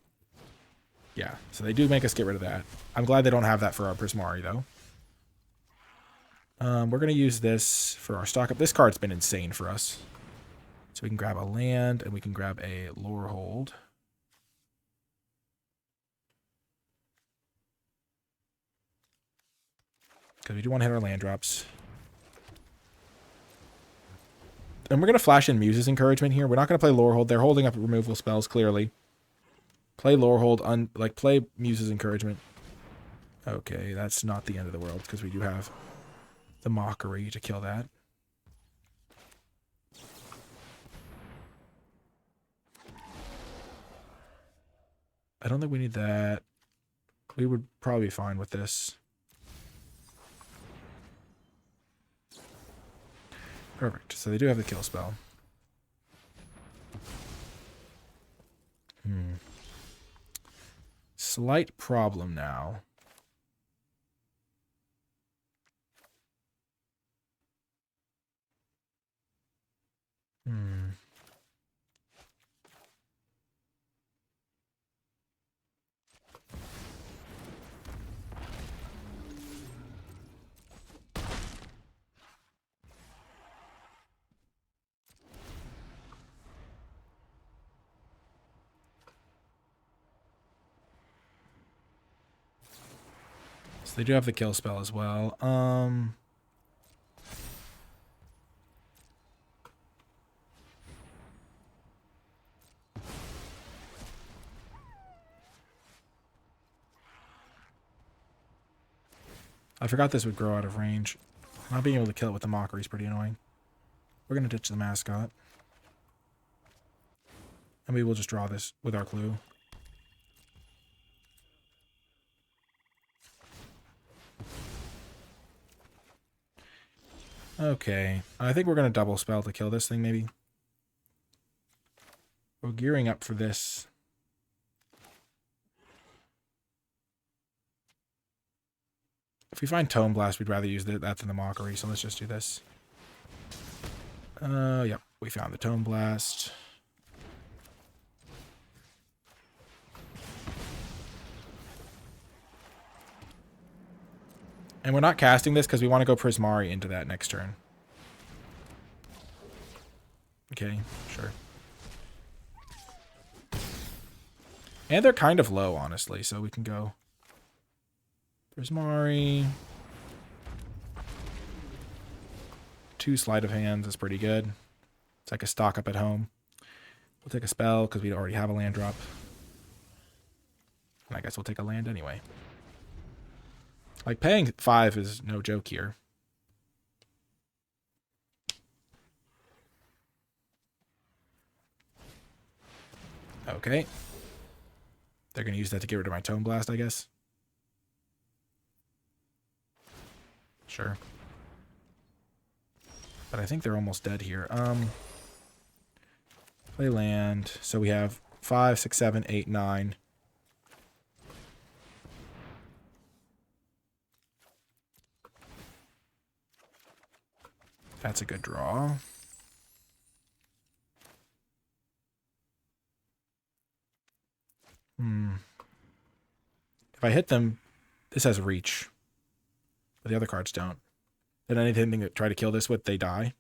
Yeah, so they do make us get rid of that. I'm glad they don't have that for our Prismari, though. We're going to use this for our stock up. This card's been insane for us. So we can grab a land, and we can grab a Lore Hold. Because we do want to hit our land drops. And we're going to flash in Muse's Encouragement here. We're not going to play Lore Hold. They're holding up removal spells, clearly. Play Lore Hold, play Muse's Encouragement. Okay, that's not the end of the world, because we do have the Mockery to kill that. I don't think we need that. We would probably be fine with this. Perfect. So they do have the kill spell. Slight problem now. So they do have the kill spell as well. I forgot this would grow out of range. Not being able to kill it with the Mockery is pretty annoying. We're going to ditch the Mascot. And we will just draw this with our clue. Okay. I think we're going to double spell to kill this thing, maybe. We're gearing up for this. If we find Tome Blast, we'd rather use that than the Mockery, so let's just do this. Yep, we found the Tome Blast. And we're not casting this because we want to go Prismari into that next turn. Okay, sure. And they're kind of low, honestly, so we can go Prismari. 2 Sleight of Hands is pretty good. It's like a stock up at home. We'll take a spell because we already have a land drop. And I guess we'll take a land anyway. Like, paying 5 is no joke here. Okay. They're going to use that to get rid of my Tone Blast, I guess. Sure. But I think they're almost dead here. Play land. So we have 5, 6, 7, 8, 9. That's a good draw. If I hit them, this has reach. But the other cards don't. Then anything that try to kill this with, they die.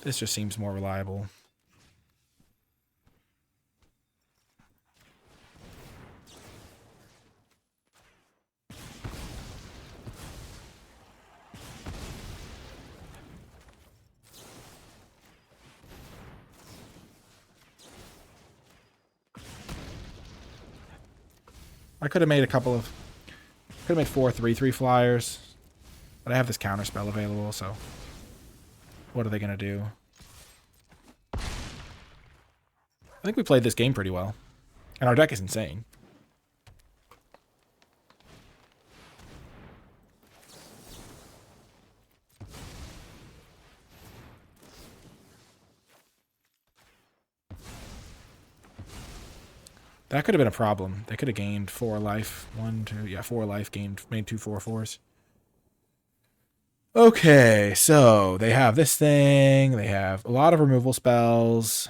This just seems more reliable. I could have made could have made 4 3/3 flyers, but I have this counter spell available, so what are they going to do? I think we played this game pretty well, and our deck is insane. That could have been a problem. They could have gained 4 life. 1, 2, yeah, 4 life, made 2 4/4s. Okay, so they have this thing. They have a lot of removal spells.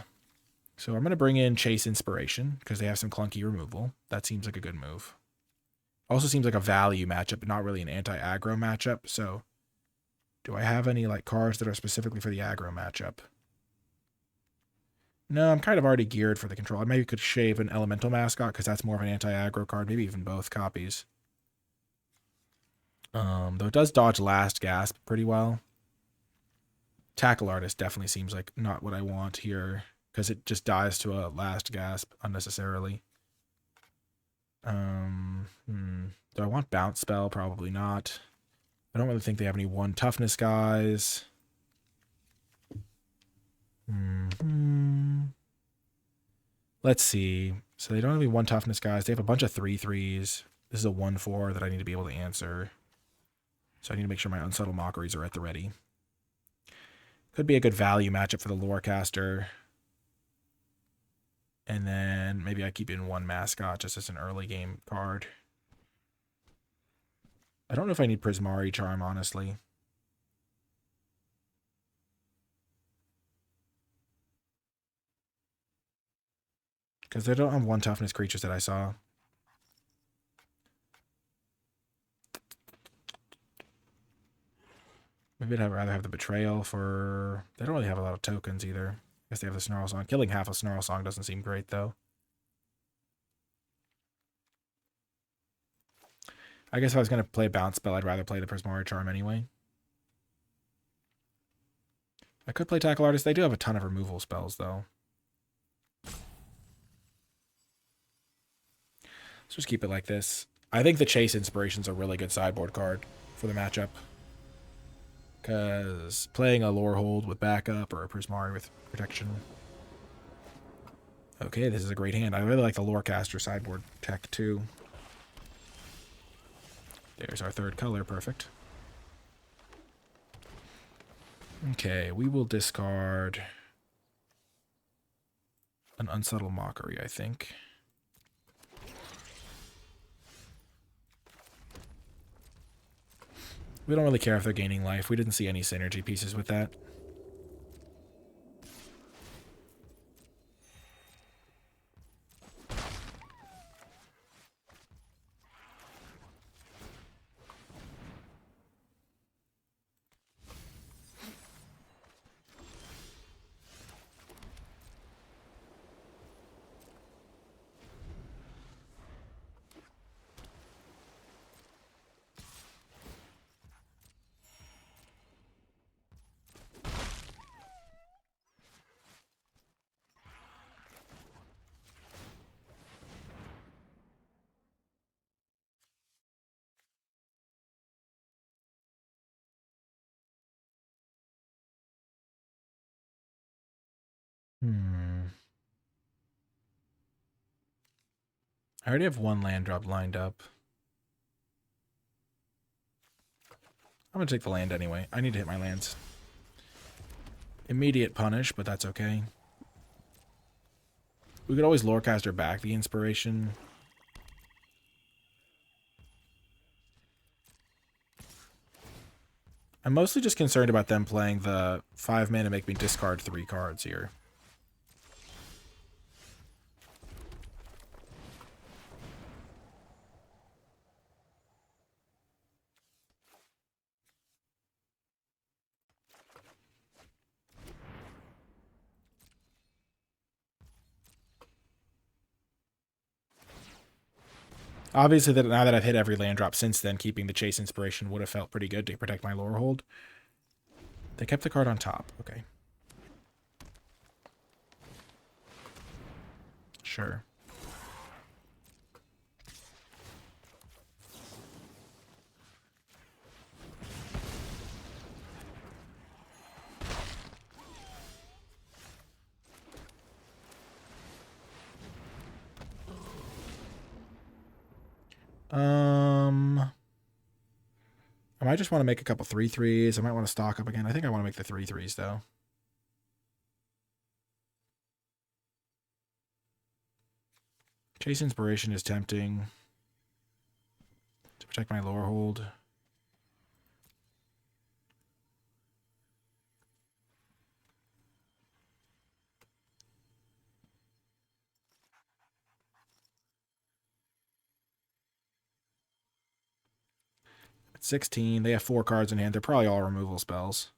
So I'm going to bring in Chase Inspiration because they have some clunky removal. That seems like a good move. Also seems like a value matchup, but not really an anti-aggro matchup. So do I have any like cards that are specifically for the aggro matchup? No, I'm kind of already geared for the control. I maybe could shave an Elemental Mascot because that's more of an anti-aggro card. Maybe even both copies. Though it does dodge Last Gasp pretty well. Tackle Artist definitely seems like not what I want here because it just dies to a Last Gasp unnecessarily. Do I want Bounce Spell? Probably not. I don't really think they have any 1 toughness guys. Let's see. So they don't have any 1 toughness guys. They have a bunch of 3/3s. This is a 1/4 that I need to be able to answer. So I need to make sure my Unsubtle Mockeries are at the ready. Could be a good value matchup for the Lorecaster. And then maybe I keep in 1 Mascot just as an early game card. I don't know if I need Prismari Charm, honestly. Because they don't have 1 toughness creatures that I saw. Maybe I'd rather have the Betrayal for... They don't really have a lot of tokens either. I guess they have the Snarl Song. Killing half a Snarl Song doesn't seem great, though. I guess if I was going to play Bounce Spell, I'd rather play the Prismari Charm anyway. I could play Tackle Artist. They do have a ton of removal spells, though. Let's just keep it like this. I think the Chase Inspiration's a really good sideboard card for the matchup. Because playing a Lorehold with backup or a Prismari with protection. Okay, this is a great hand. I really like the Lorecaster sideboard tech, too. There's our 3rd color. Perfect. Okay, we will discard an Unsubtle Mockery, I think. We don't really care if they're gaining life. We didn't see any synergy pieces with that. I already have one land drop lined up. I'm going to take the land anyway. I need to hit my lands. Immediate punish, but that's okay. We could always Lorecaster back the inspiration. I'm mostly just concerned about them playing the 5 mana make me discard 3 cards here. Obviously, now that I've hit every land drop since then, keeping the Chase Inspiration would have felt pretty good to protect my lore hold. They kept the card on top. Okay. Sure. I might just want to make a couple 3/3s. I might want to stock up again. I think I want to make the 3/3s though. Chase Inspiration is tempting to protect my lore hold. At 16, they have 4 cards in hand. They're probably all removal spells.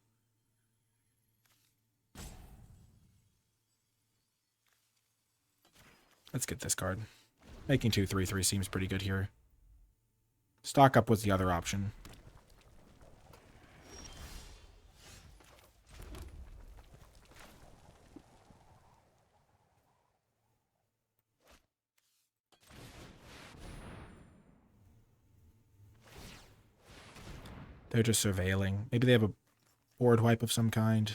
Let's get this card. Making 2 3/3 seems pretty good here. Stock up was the other option. They're just surveilling. Maybe they have a board wipe of some kind.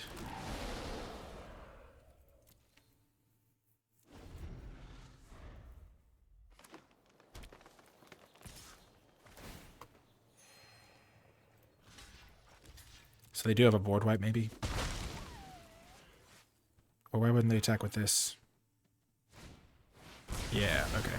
So they do have a board wipe, maybe? Or why wouldn't they attack with this? Yeah, okay.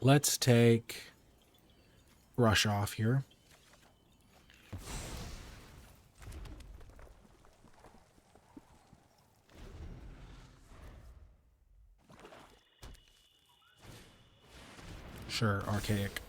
Let's take Rush off here. Sure, Archaic.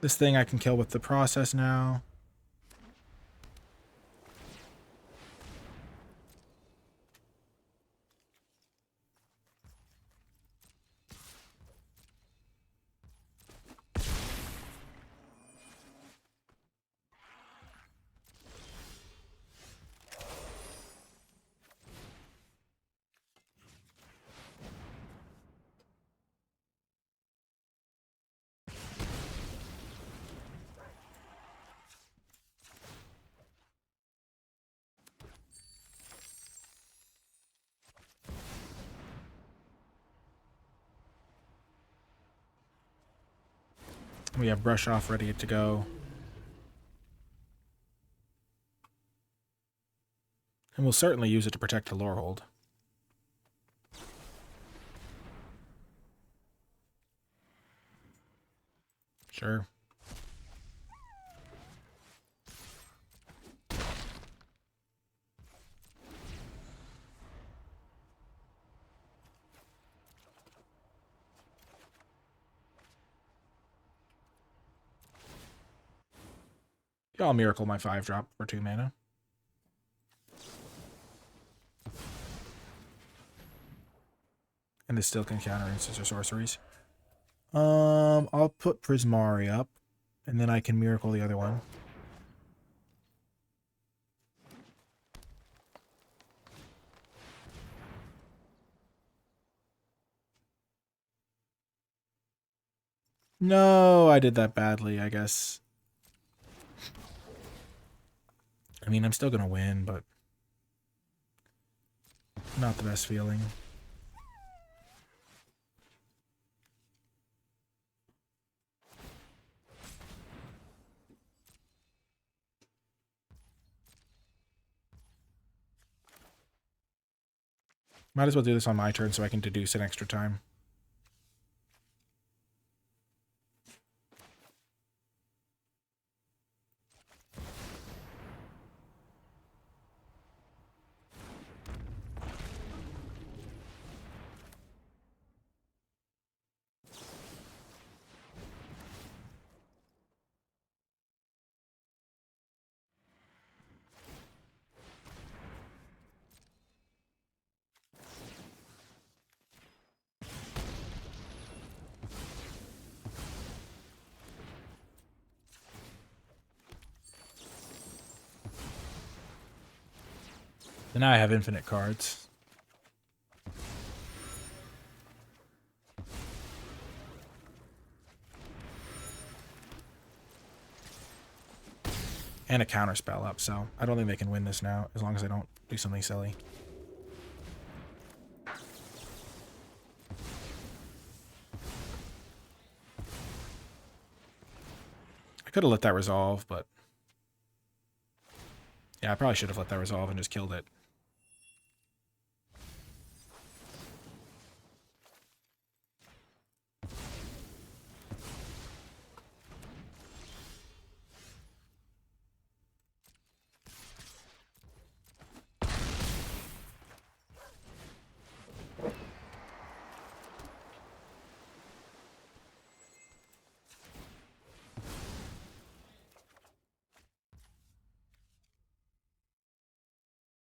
This thing I can kill with the process now. We have Brush Off ready to go. And we'll certainly use it to protect the Lorehold. Sure. Yeah, I'll Miracle my 5-drop for 2 mana. And this still can counter instants or sorceries. I'll put Prismari up, and then I can Miracle the other one. No, I did that badly, I guess. I mean, I'm still gonna win, but not the best feeling. Might as well do this on my turn so I can deduce an extra time. And now I have infinite cards. And a counter spell up, so I don't think they can win this now, as long as I don't do something silly. I could have let that resolve, but... yeah, I probably should have let that resolve and just killed it.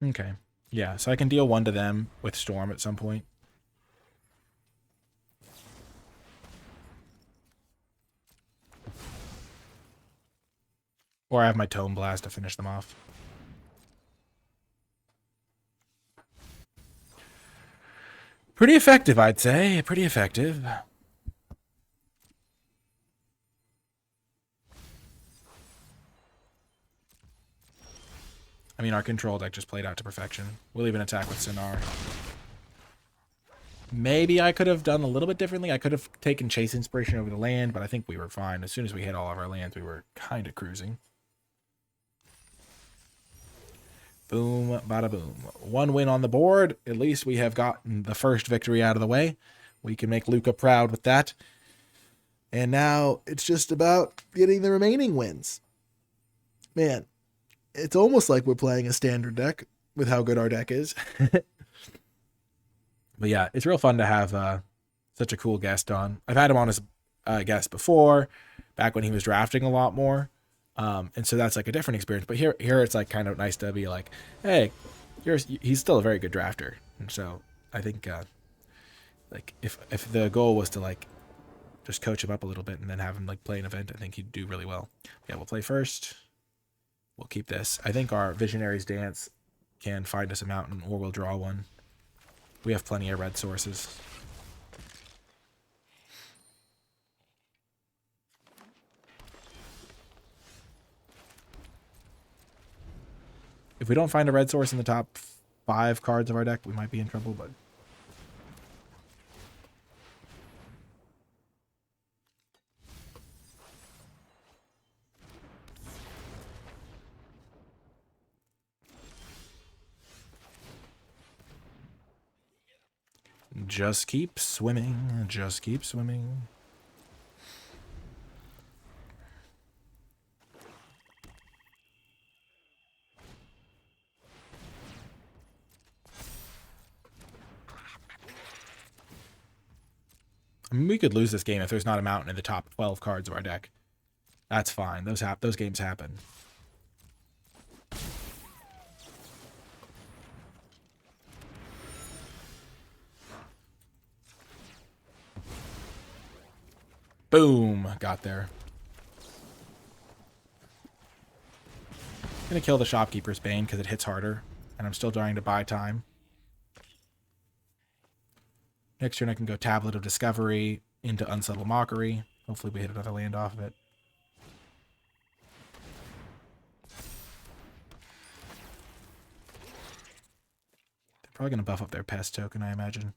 Okay. Yeah, so I can deal 1 to them with Storm at some point. Or I have my Tome Blast to finish them off. Pretty effective, I'd say. Pretty effective. I mean, our control deck just played out to perfection. We'll even attack with Sinar. Maybe I could have done a little bit differently. I could have taken Chase Inspiration over the land, but I think we were fine. As soon as we hit all of our lands, we were kind of cruising. Boom, bada boom. 1 win on the board. At least we have gotten the first victory out of the way. We can make Luca proud with that. And now it's just about getting the remaining wins. Man, it's almost like we're playing a standard deck with how good our deck is. But yeah, it's real fun to have such a cool guest on. I've had him on as a guest before, back when he was drafting a lot more. And so that's like a different experience. But here it's like kind of nice to be like, hey, he's still a very good drafter. And so I think like if the goal was to like just coach him up a little bit and then have him like play an event, I think he'd do really well. Yeah, we'll play first. We'll keep this. I think our Visionary's Dance can find us a mountain, or we'll draw one. We have plenty of red sources. If we don't find a red source in the top 5 cards of our deck, we might be in trouble, but... Just keep swimming. Just keep swimming. I mean, we could lose this game if there's not a mountain in the top 12 cards of our deck. That's fine. Those games happen. Boom. Got there. Gonna kill the Shopkeeper's Bane because it hits harder, and I'm still trying to buy time. Next turn I can go Tablet of Discovery into Unsubtle Mockery. Hopefully we hit another land off of it. They're probably going to buff up their Pest token, I imagine.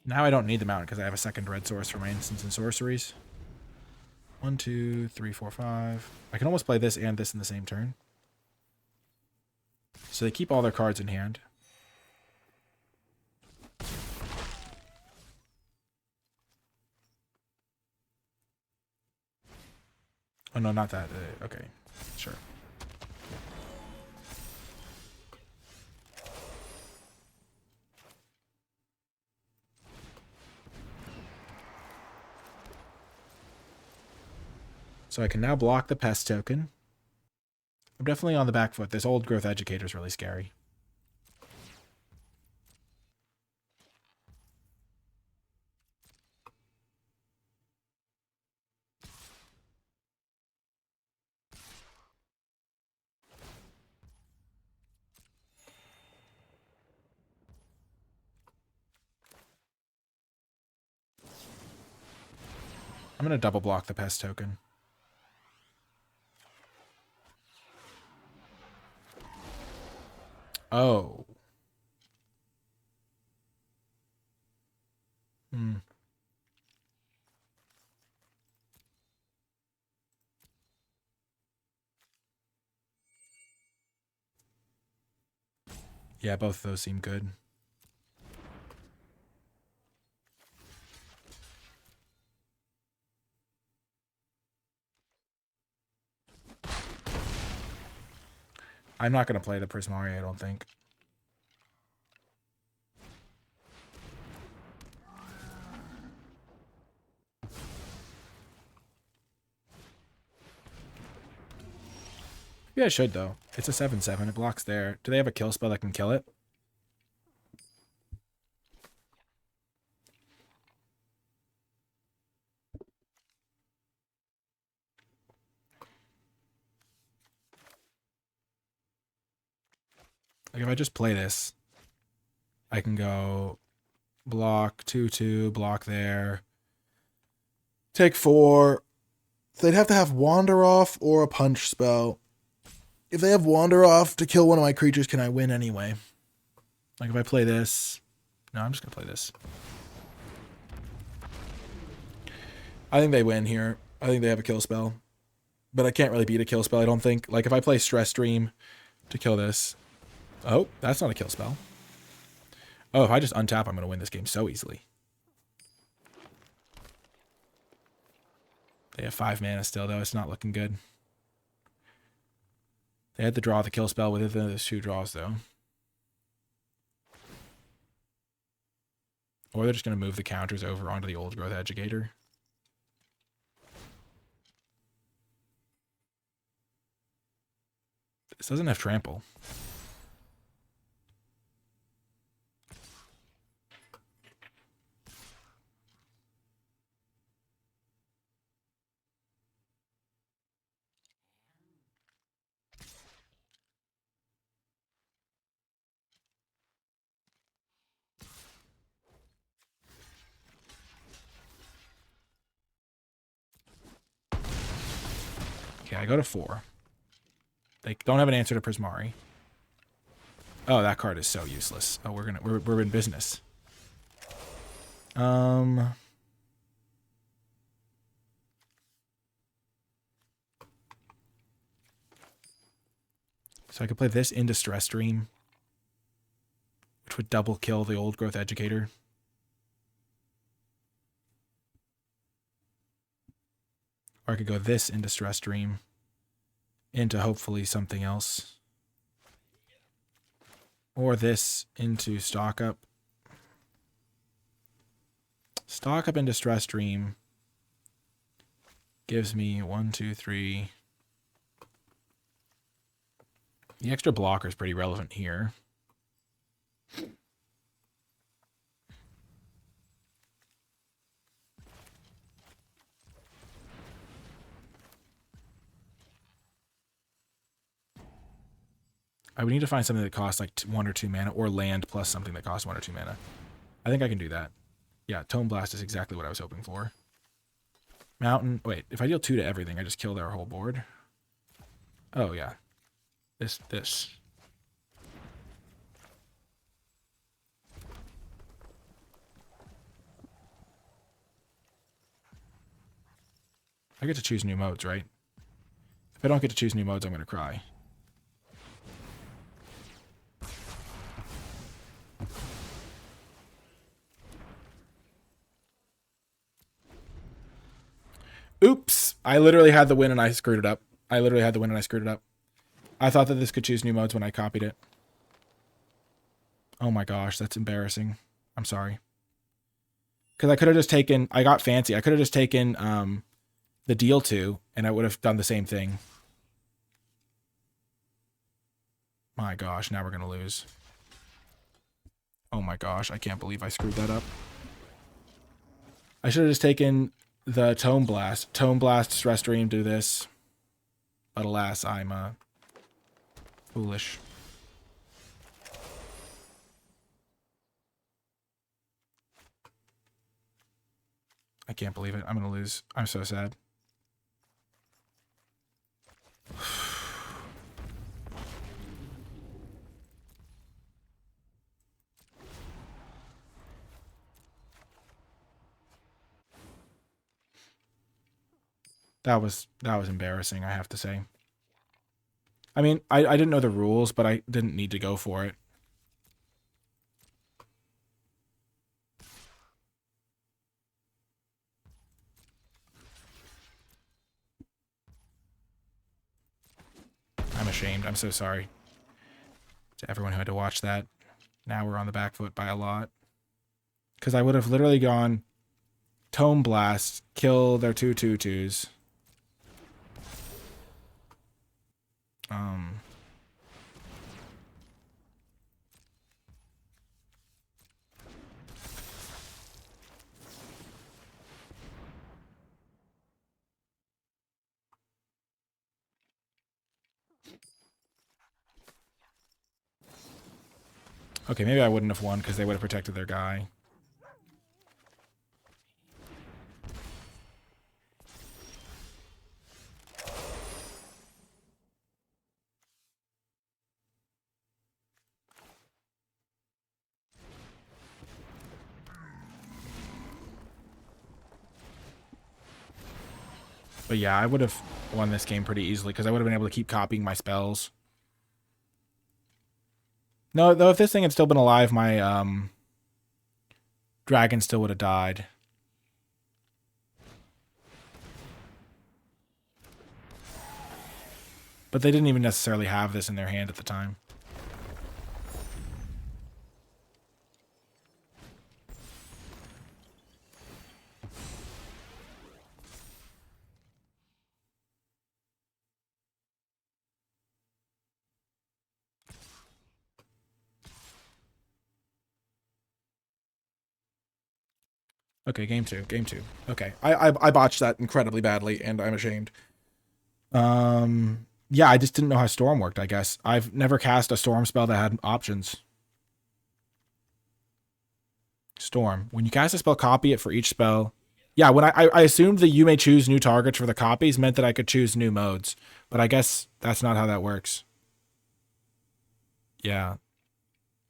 Now I don't need the mountain because I have a second red source for my instants and sorceries. 1, 2, 3, 4, 5. I can almost play this and this in the same turn. So they keep all their cards in hand. Oh no, not that. Okay, sure. So I can now block the Pest token. I'm definitely on the back foot. This Old Growth Educator is really scary. I'm going to double block the Pest token. Oh. Yeah, both of those seem good. I'm not going to play the Prismari, I don't think. Yeah, I should, though. It's a 7/7. It blocks there. Do they have a kill spell that can kill it? Like, if I just play this, I can go block 2/2, block there. Take 4. They'd have to have Wander Off or a Punch spell. If they have Wander Off to kill one of my creatures, can I win anyway? Like, if I play this... No, I'm just going to play this. I think they win here. I think they have a kill spell. But I can't really beat a kill spell, I don't think. Like, if I play Stress Dream to kill this... Oh, that's not a kill spell. Oh, if I just untap, I'm going to win this game so easily. They have 5 mana still, though. It's not looking good. They had to draw the kill spell within those 2 draws, though. Or they're just going to move the counters over onto the Old Growth Educator. This doesn't have trample. Okay, I go to 4. They don't have an answer to Prismari. Oh, that card is so useless. Oh, we're in business. So I could play this into Stress Dream, which would double kill the Old Growth Educator. Or I could go this into Stress Dream, into hopefully something else. Or this into Stock Up. Stock Up into Stress Dream gives me 1, 2, 3. The extra blocker is pretty relevant here. I would need to find something that costs like 1 or 2 mana, or land plus something that costs 1 or 2 mana. I think I can do that. Yeah, Tome Blast is exactly what I was hoping for. Mountain. Wait, if I deal 2 to everything, I just kill their whole board. Oh, yeah. This. I get to choose new modes, right? If I don't get to choose new modes, I'm going to cry. Oops. I literally had the win and I screwed it up. I thought that this could choose new modes when I copied it. Oh my gosh, that's embarrassing. I'm sorry. Because I could have just taken... I got fancy. I could have just taken the deal 2, and I would have done the same thing. My gosh, now we're going to lose. Oh my gosh, I can't believe I screwed that up. I should have just taken the Tome Blast. Tome Blast, Stress Dream, do this. But alas, I'm foolish. I can't believe it. I'm going to lose. I'm so sad. That was embarrassing, I have to say. I mean, I didn't know the rules, but I didn't need to go for it. I'm ashamed. I'm so sorry to everyone who had to watch that. Now we're on the back foot by a lot. Because I would have literally gone Tome Blast, kill their 2/2/2s. Okay, maybe I wouldn't have won because they would have protected their guy. But yeah, I would have won this game pretty easily because I would have been able to keep copying my spells. No, though, if this thing had still been alive, my dragon still would have died. But they didn't even necessarily have this in their hand at the time. Okay, game two. Okay, I botched that incredibly badly, and I'm ashamed. Yeah, I just didn't know how Storm worked, I guess. I've never cast a Storm spell that had options. Storm. When you cast a spell, copy it for each spell Yeah, when I assumed that you may choose new targets for the copies meant that I could choose new modes, but I guess that's not how that works. Yeah.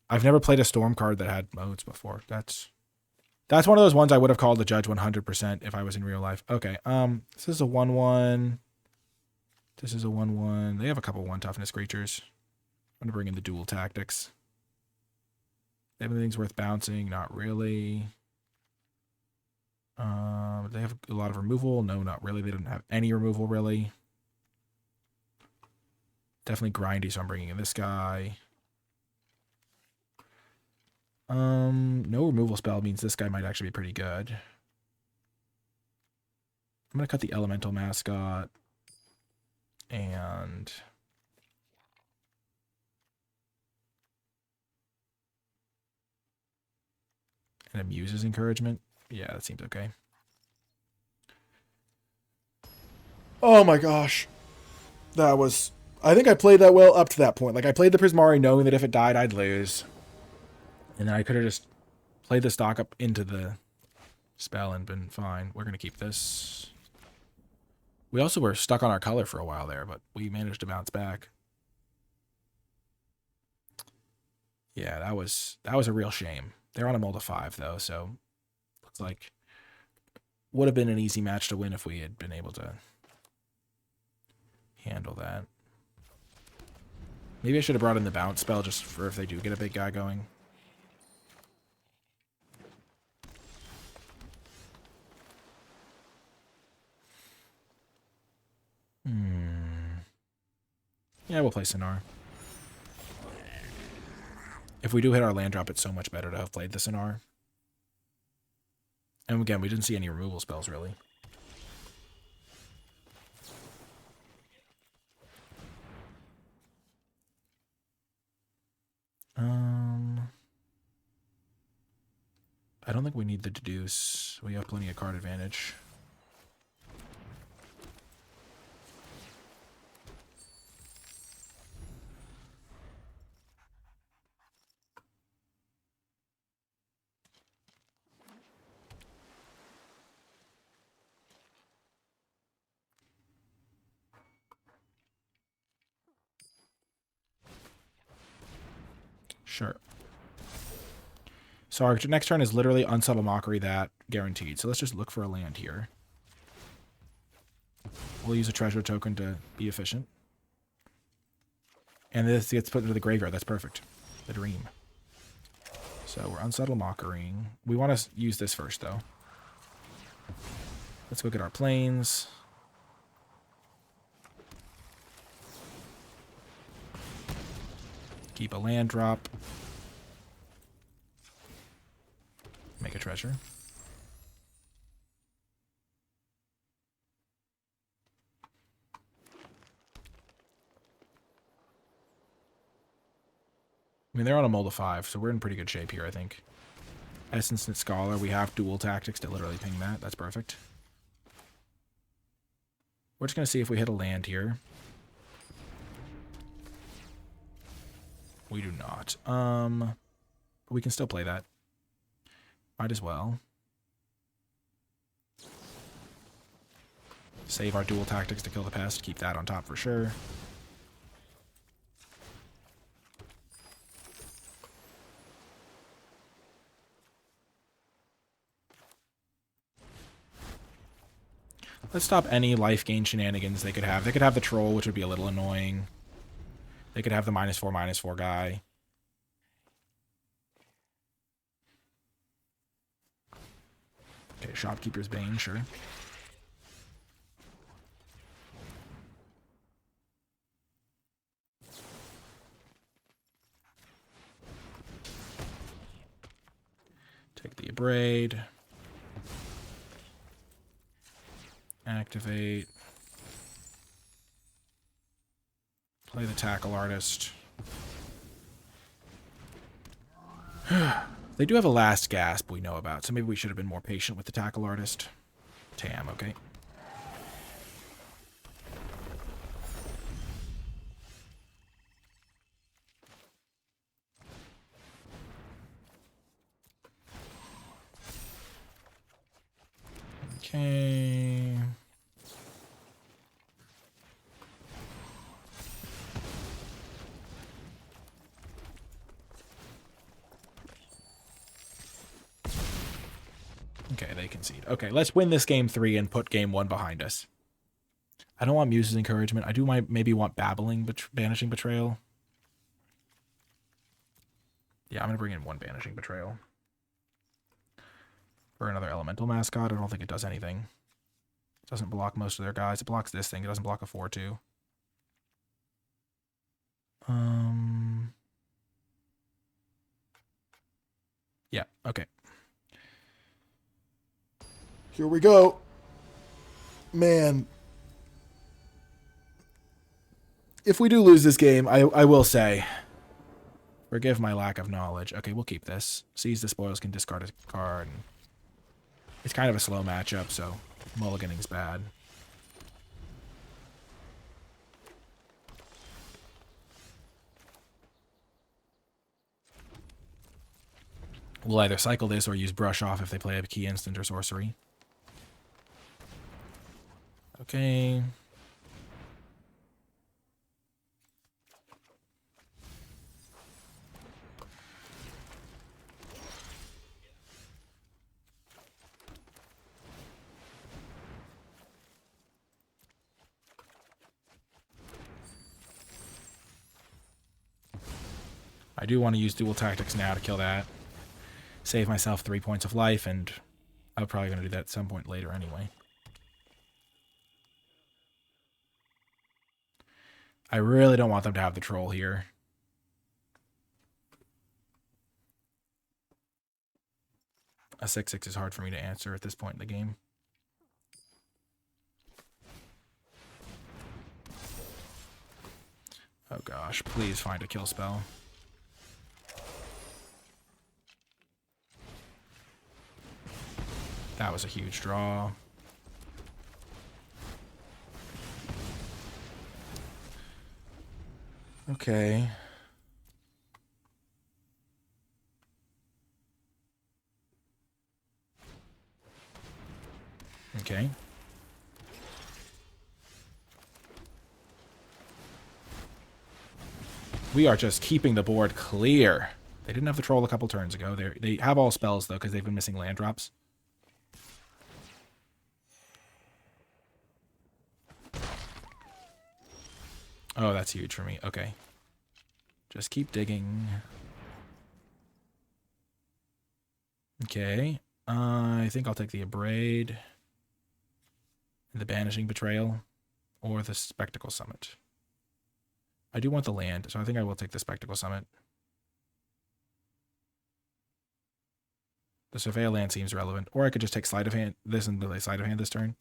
I've never played a Storm card that had modes before. That's one of those ones I would have called the judge 100% if I was in real life. Okay, this is a 1/1. This is a 1/1. They have a couple 1 toughness creatures. I'm going to bring in the dual tactics. Everything's worth bouncing. Not really. They have a lot of removal. No, not really. They don't have any removal, really. Definitely grindy, so I'm bringing in this guy. No removal spell means this guy might actually be pretty good. I'm going to cut the elemental mascot. And Amuse's encouragement. Yeah, that seems okay. Oh my gosh. That was... I think I played that well up to that point. Like, I played the Prismari knowing that if it died, I'd lose. And then I could have just played the stock up into the spell and been fine. We're going to keep this. We also were stuck on our color for a while there, but we managed to bounce back. Yeah, that was a real shame. They're on a mold of 5, though, so looks like would have been an easy match to win if we had been able to handle that. Maybe I should have brought in the bounce spell just for if they do get a big guy going. Yeah, we'll play Sonar. If we do hit our land drop, it's so much better to have played the Sonar. And again, we didn't see any removal spells, really. I don't think we need the deduce. We have plenty of card advantage. Sure. So our next turn is literally Unsubtle Mockery, that guaranteed. So let's just look for a land here. We'll use a treasure token to be efficient. And this gets put into the graveyard. That's perfect. The dream. So we're Unsubtle Mockering. We want to use this first, though. Let's go get our planes. Keep a land drop. Make a treasure. I mean, they're on a mold of 5, so we're in pretty good shape here, I think. Essence and Scholar, we have dual tactics to literally ping that. That's perfect. We're just going to see if we hit a land here. We do not. But we can still play that. Might as well. Save our dual tactics to kill the pest. Keep that on top for sure. Let's stop any life gain shenanigans they could have. They could have the troll, which would be a little annoying. They could have the -4/-4 guy. Okay, Shopkeeper's Bane, sure. Take the Abrade. Activate. Play the Tackle Artist. They do have a Last Gasp we know about, so maybe we should have been more patient with the Tackle Artist. Tam, okay. Okay. Okay, they concede. Okay, let's win this game 3 and put game 1 behind us. I don't want Muse's Encouragement. I do maybe want Banishing Betrayal. Yeah, I'm going to bring in 1 Banishing Betrayal. For another Elemental Mascot, I don't think it does anything. It doesn't block most of their guys. It blocks this thing. It doesn't block a 4-2. Yeah, okay. Here we go. Man. If we do lose this game, I will say, forgive my lack of knowledge. Okay, we'll keep this. Seize the spoils, can discard a card. It's kind of a slow matchup, so mulliganing's bad. We'll either cycle this or use Brush Off if they play a key instant or sorcery. Okay. I do want to use Dual Tactics now to kill that. Save myself 3 points of life, and I'm probably going to do that at some point later anyway. I really don't want them to have the troll here. A 6/6 is hard for me to answer at this point in the game. Oh gosh, please find a kill spell. That was a huge draw. Okay. Okay. We are just keeping the board clear. They didn't have the troll a couple turns ago. They have all spells, though, because they've been missing land drops. Oh, that's huge for me. Okay. Just keep digging. Okay. I think I'll take the Abrade, the Banishing Betrayal, or the Spectacle Summit. I do want the land, so I think I will take the Spectacle Summit. The Surveil land seems relevant. Or I could just take Sleight of Hand this and delay Sleight of Hand this turn.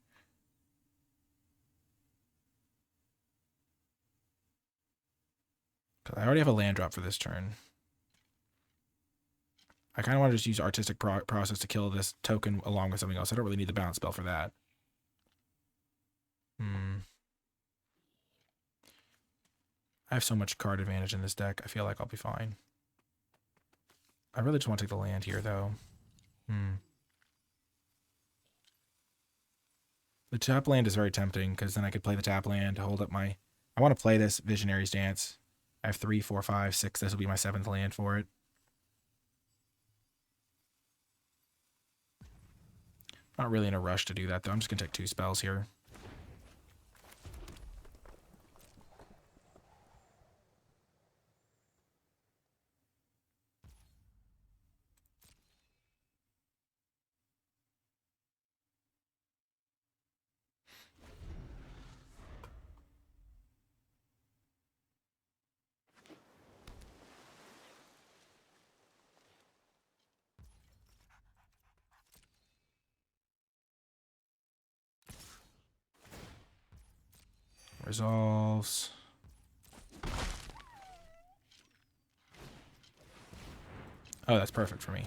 Because I already have a land drop for this turn. I kind of want to just use Artistic Process to kill this token along with something else. I don't really need the bounce spell for that. I have so much card advantage in this deck. I feel like I'll be fine. I really just want to take the land here, though. The tap land is very tempting, because then I could play the tap land to hold up my... I want to play this Visionary's Dance. I have 3, 4, 5, 6. This will be my 7th land for it. Not really in a rush to do that, though. I'm just going to take 2 spells here. Resolves. Oh, that's perfect for me.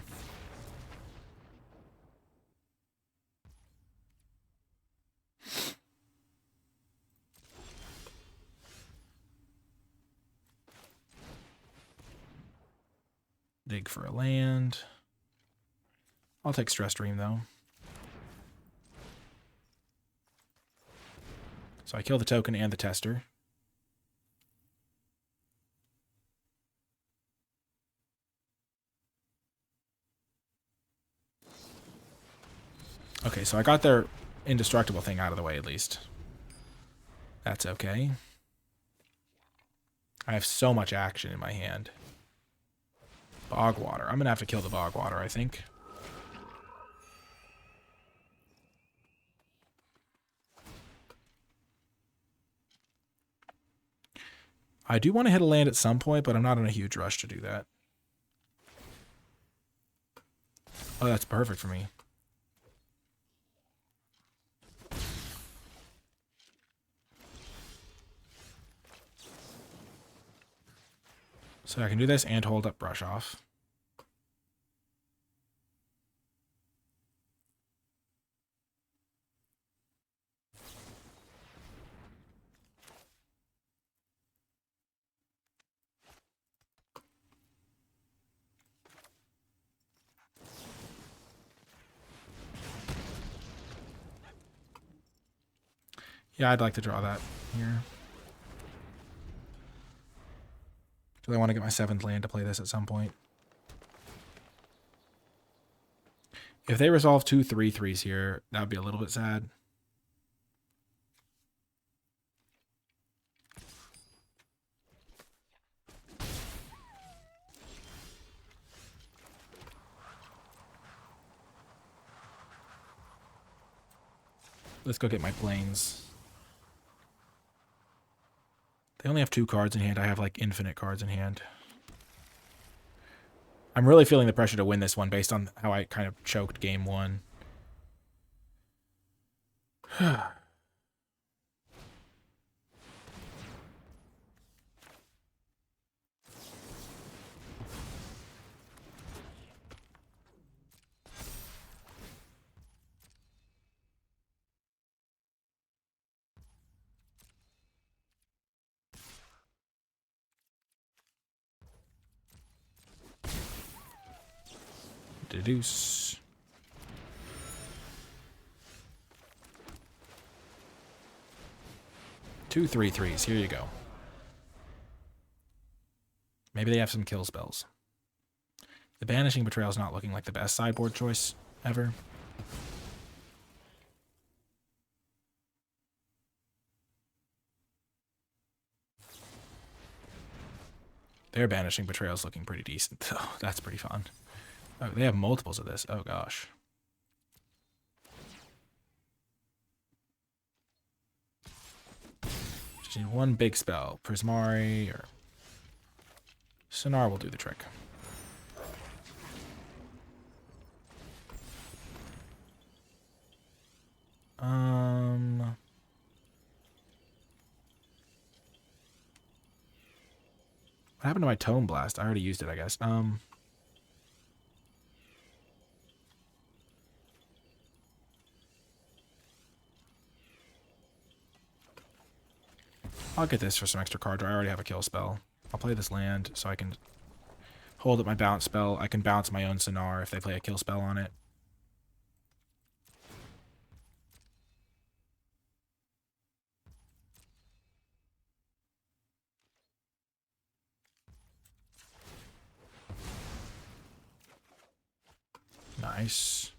Dig for a land. I'll take Stress Dream, though. So I kill the token and the tester. Okay, so I got their indestructible thing out of the way at least. That's okay. I have so much action in my hand. Bog water. I'm going to have to kill the bog water, I think. I do want to hit a land at some point, but I'm not in a huge rush to do that. Oh, that's perfect for me. So I can do this and hold up brush off. Yeah, I'd like to draw that here. Do I want to get my 7th land to play this at some point? If they resolve 2 3/3s here, that would be a little bit sad. Let's go get my planes. They only have 2 cards in hand. I have like infinite cards in hand. I'm really feeling the pressure to win this one based on how I kind of choked game 1. Deduce. Two 3/3s. Here you go. Maybe they have some kill spells. The Banishing Betrayal is not looking like the best sideboard choice ever. Their Banishing Betrayal is looking pretty decent. Oh, that's pretty fun. Oh, they have multiples of this. Oh, gosh. Just need one big spell. Prismari or Sonar will do the trick. What happened to my Tome Blast? I already used it, I guess. I'll get this for some extra card draw. I already have a kill spell. I'll play this land so I can hold up my bounce spell. I can bounce my own Sonar if they play a kill spell on it. Nice.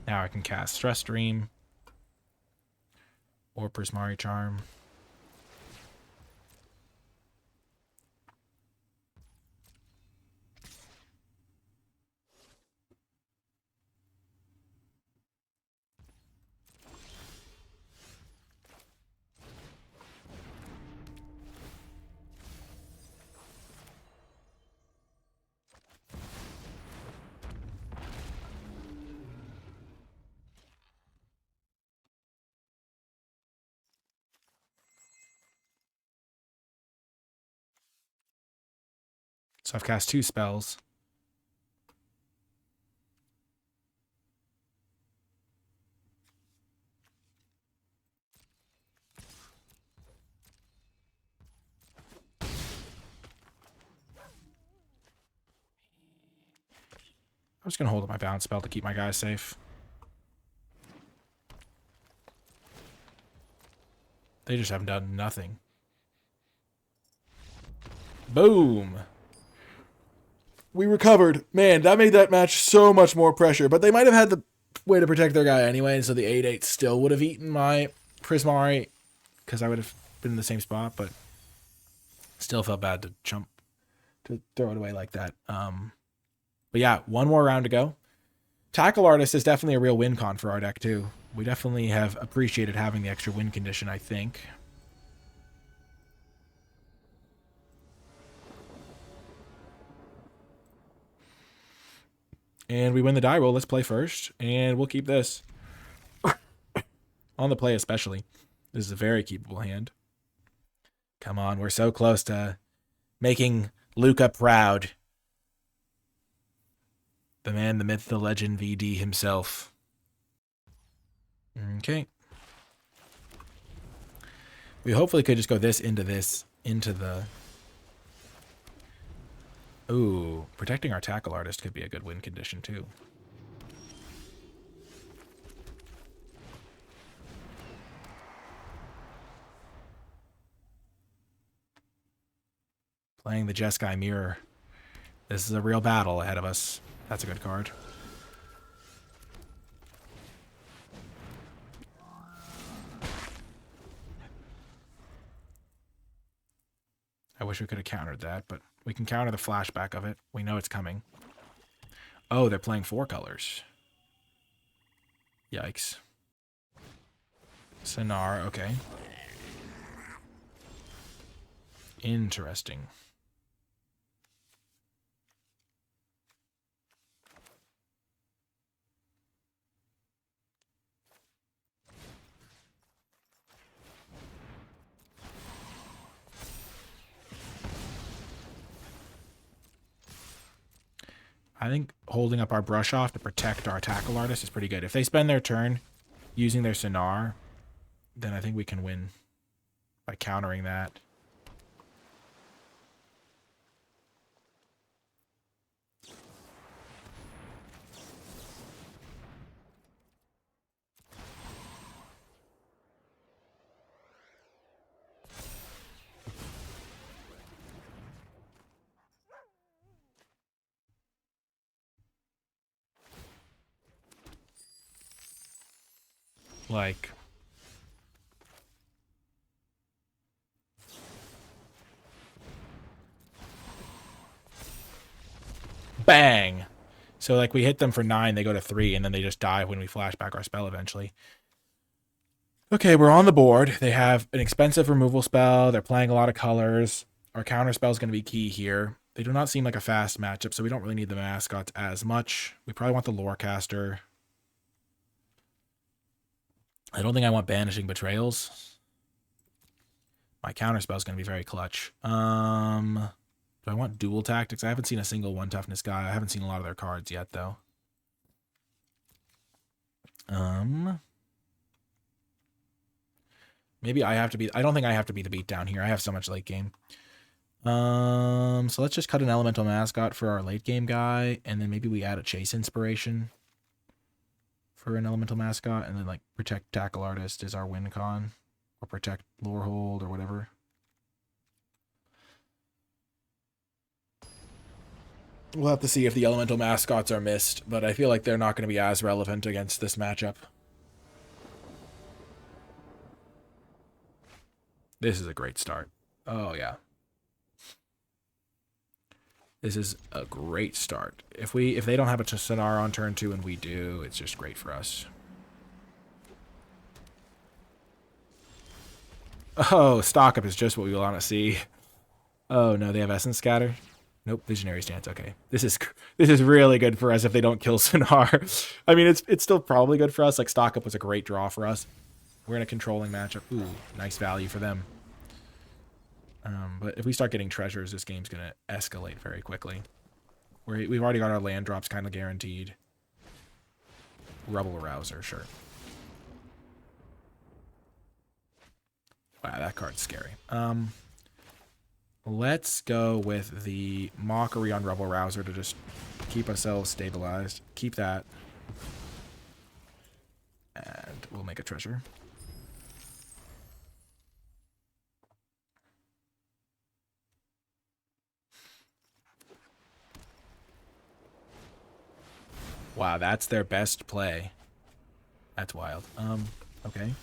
Now I can cast Stress Dream or Prismari Charm. So I've cast 2 spells. I'm just going to hold up my bounce spell to keep my guys safe. They just haven't done nothing. Boom. We recovered. Man, that made that match so much more pressure. But they might have had the way to protect their guy anyway, so the 8/8 still would have eaten my Prismari because I would have been in the same spot, but still felt bad to throw it away like that. But yeah, one more round to go. Tackle Artist is definitely a real win con for our deck too. We definitely have appreciated having the extra win condition, I think. And we win the die roll. Let's play first, and we'll keep this. On the play especially. This is a very keepable hand. Come on, we're so close to making Luca proud. The man, the myth, the legend, VD himself. Okay. We hopefully could just go this, into the... Ooh, protecting our tackle artist could be a good win condition too. Playing the Jeskai Mirror. This is a real battle ahead of us. That's a good card. I wish we could have countered that, but we can counter the flashback of it. We know it's coming. Oh, they're playing 4 colors. Yikes. Sonar, okay. Interesting. I think holding up our brush off to protect our tackle artist is pretty good. If they spend their turn using their Sonar, then I think we can win by countering that. Like, bang. So like we hit them for 9, they go to 3, and then they just die when we flash back our spell eventually. Okay, we're on the board. They have an expensive removal spell. They're playing a lot of colors. Our counter spell is going to be key here. They do not seem like a fast matchup, so we don't really need the mascots as much. We probably want the Lorecaster. I don't think I want Banishing Betrayals. My counterspell is going to be very clutch. Do I want Dual Tactics? I haven't seen a single 1 toughness guy. I haven't seen a lot of their cards yet, though. Maybe I have to be... I don't think I have to be the beatdown here. I have so much late game. So let's just cut an Elemental Mascot for our late game guy, and then maybe we add a Chase Inspiration for an Elemental Mascot, and then like protect Tackle Artist is our win con, or protect Lorehold or whatever. We'll have to see if the Elemental Mascots are missed, but I feel like they're not going to be as relevant against this matchup. This is a great start. Oh yeah. This is a great start. If they don't have a Sonar on turn 2 and we do, it's just great for us. Oh, stock up is just what we want to see. Oh no, they have Essence Scatter. Nope, Visionary Stance. Okay, this is really good for us if they don't kill Sonar. I mean, it's still probably good for us. Like stock up was a great draw for us. We're in a controlling matchup. Ooh, nice value for them. But if we start getting treasures, this game's going to escalate very quickly. We've already got our land drops kind of guaranteed. Rebel Arouser, sure. Wow, that card's scary. Let's go with the Mockery on Rebel Rouser to just keep ourselves stabilized. Keep that. And we'll make a treasure. Wow, that's their best play. That's wild. Okay.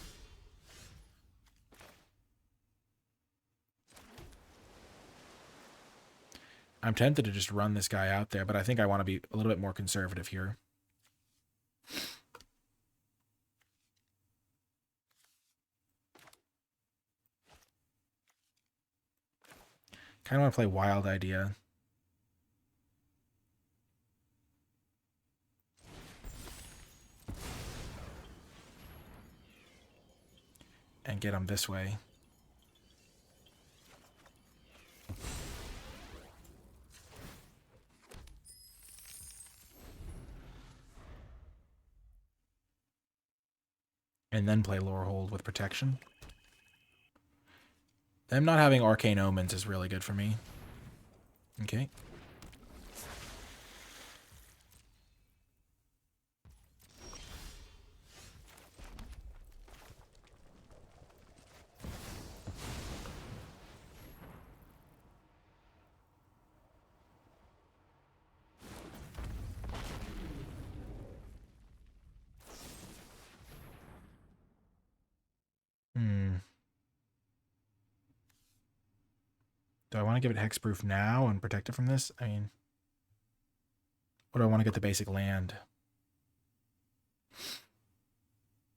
I'm tempted to just run this guy out there, but I think I want to be a little bit more conservative here. Kind of want to play wild idea. And get him this way. And then play Lorehold with protection. Them not having Arcane Omens is really good for me. Okay. Do I want to give it hexproof now and protect it from this? I mean, or do I want to get the basic land?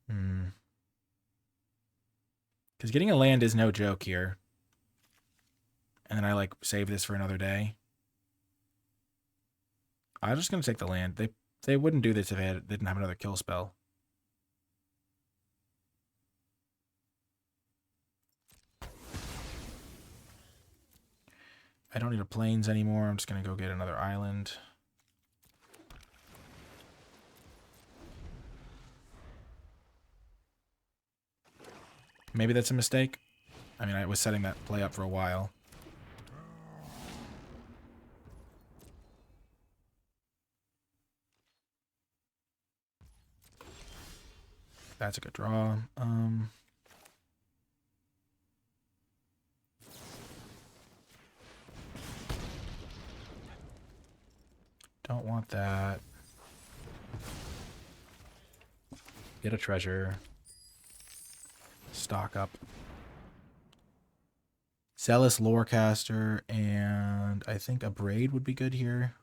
Because getting a land is no joke here. And then I like save this for another day. I'm just gonna take the land. They wouldn't do this if they didn't have another kill spell. I don't need a plains anymore. I'm just gonna go get another island. Maybe that's a mistake. I mean, I was setting that play up for a while. That's a good draw. Don't want that. Get a treasure. Stock up. Zealous Lorecaster, and I think a Braid would be good here.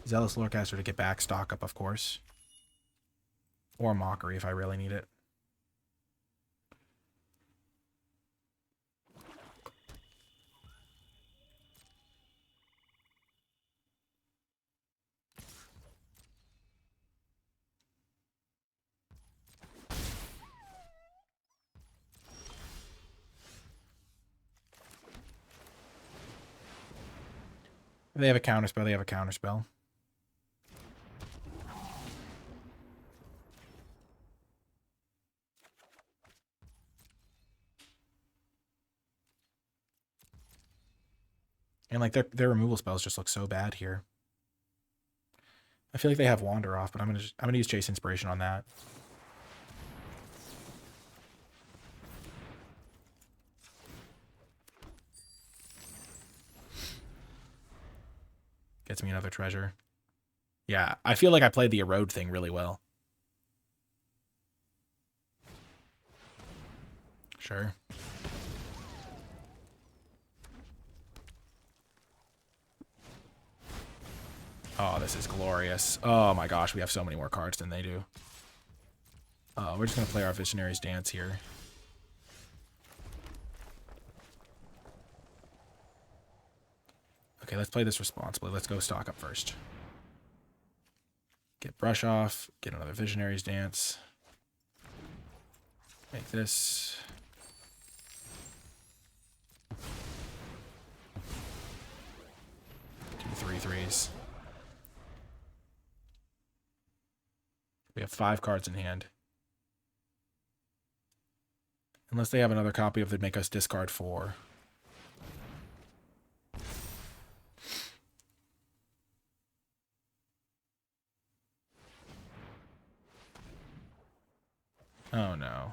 Zealous Lorecaster to get back, stock up, of course. Or Mockery if I really need it. If they have a counterspell, they have a counterspell. And like their removal spells just look so bad here. I feel like they have Wander off, but I'm gonna use Chase Inspiration on that. Gets me another treasure. Yeah, I feel like I played the Erode thing really well. Sure. Oh, this is glorious. Oh my gosh, we have so many more cards than they do. We're just going to play our Visionary's Dance here. Okay, let's play this responsibly. Let's go stock up first. Get Brush off. Get another Visionary's Dance. Make this. Two 3/3s. We have 5 cards in hand. Unless they have another copy of that make us discard 4. Oh no.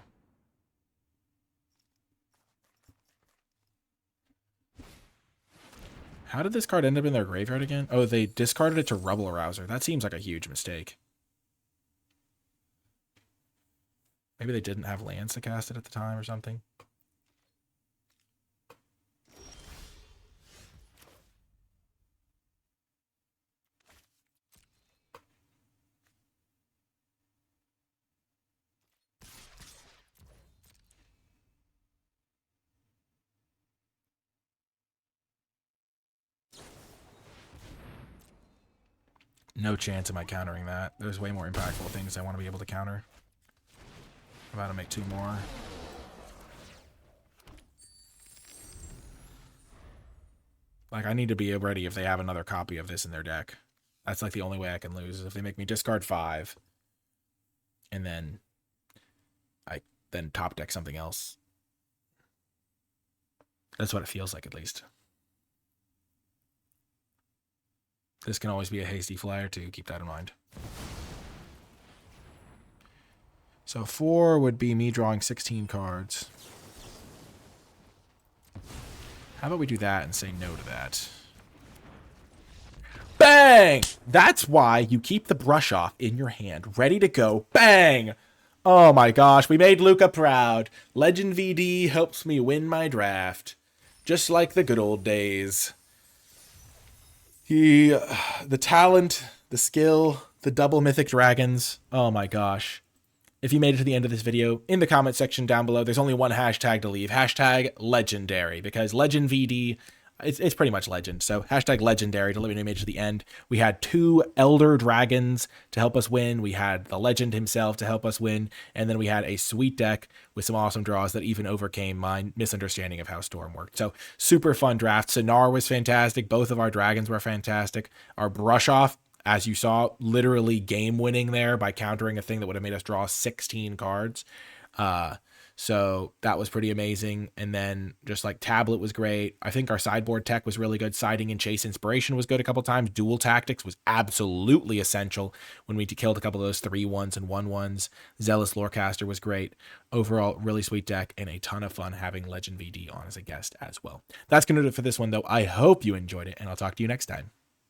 How did this card end up in their graveyard again? Oh, they discarded it to Rubble Arouser. That seems like a huge mistake. Maybe they didn't have lands to cast it at the time or something. No chance am I countering that. There's way more impactful things I want to be able to counter. I'm about to make 2 more. Like, I need to be ready if they have another copy of this in their deck. That's like the only way I can lose, is if they make me discard 5. And then I then top deck something else. That's what it feels like, at least. This can always be a hasty flyer, too. Keep that in mind. So 4 would be me drawing 16 cards. How about we do that and say no to that? Bang! That's why you keep the brush off in your hand, ready to go. Bang! Oh my gosh, we made Luca proud. LegenVD helps me win my draft. Just like the good old days. The talent, the skill, the double mythic dragons. Oh my gosh. If you made it to the end of this video, in the comment section down below, there's only one hashtag to leave. Hashtag legendary, because LegenVD, it's pretty much legend. So hashtag legendary to let me know you made it to the end. We had 2 elder dragons to help us win. We had the legend himself to help us win. And then we had a sweet deck with some awesome draws that even overcame my misunderstanding of how Storm worked. So super fun draft. Sonar was fantastic. Both of our dragons were fantastic. Our brush off, as you saw, literally game winning there by countering a thing that would have made us draw 16 cards. So that was pretty amazing. And then just like Tablet was great. I think our sideboard tech was really good. Siding and Chase Inspiration was good a couple times. Dual Tactics was absolutely essential when we killed a couple of those 3/1s and 1/1s. Zealous Lorecaster was great. Overall, really sweet deck and a ton of fun having LegenVD on as a guest as well. That's going to do it for this one, though. I hope you enjoyed it, and I'll talk to you next time.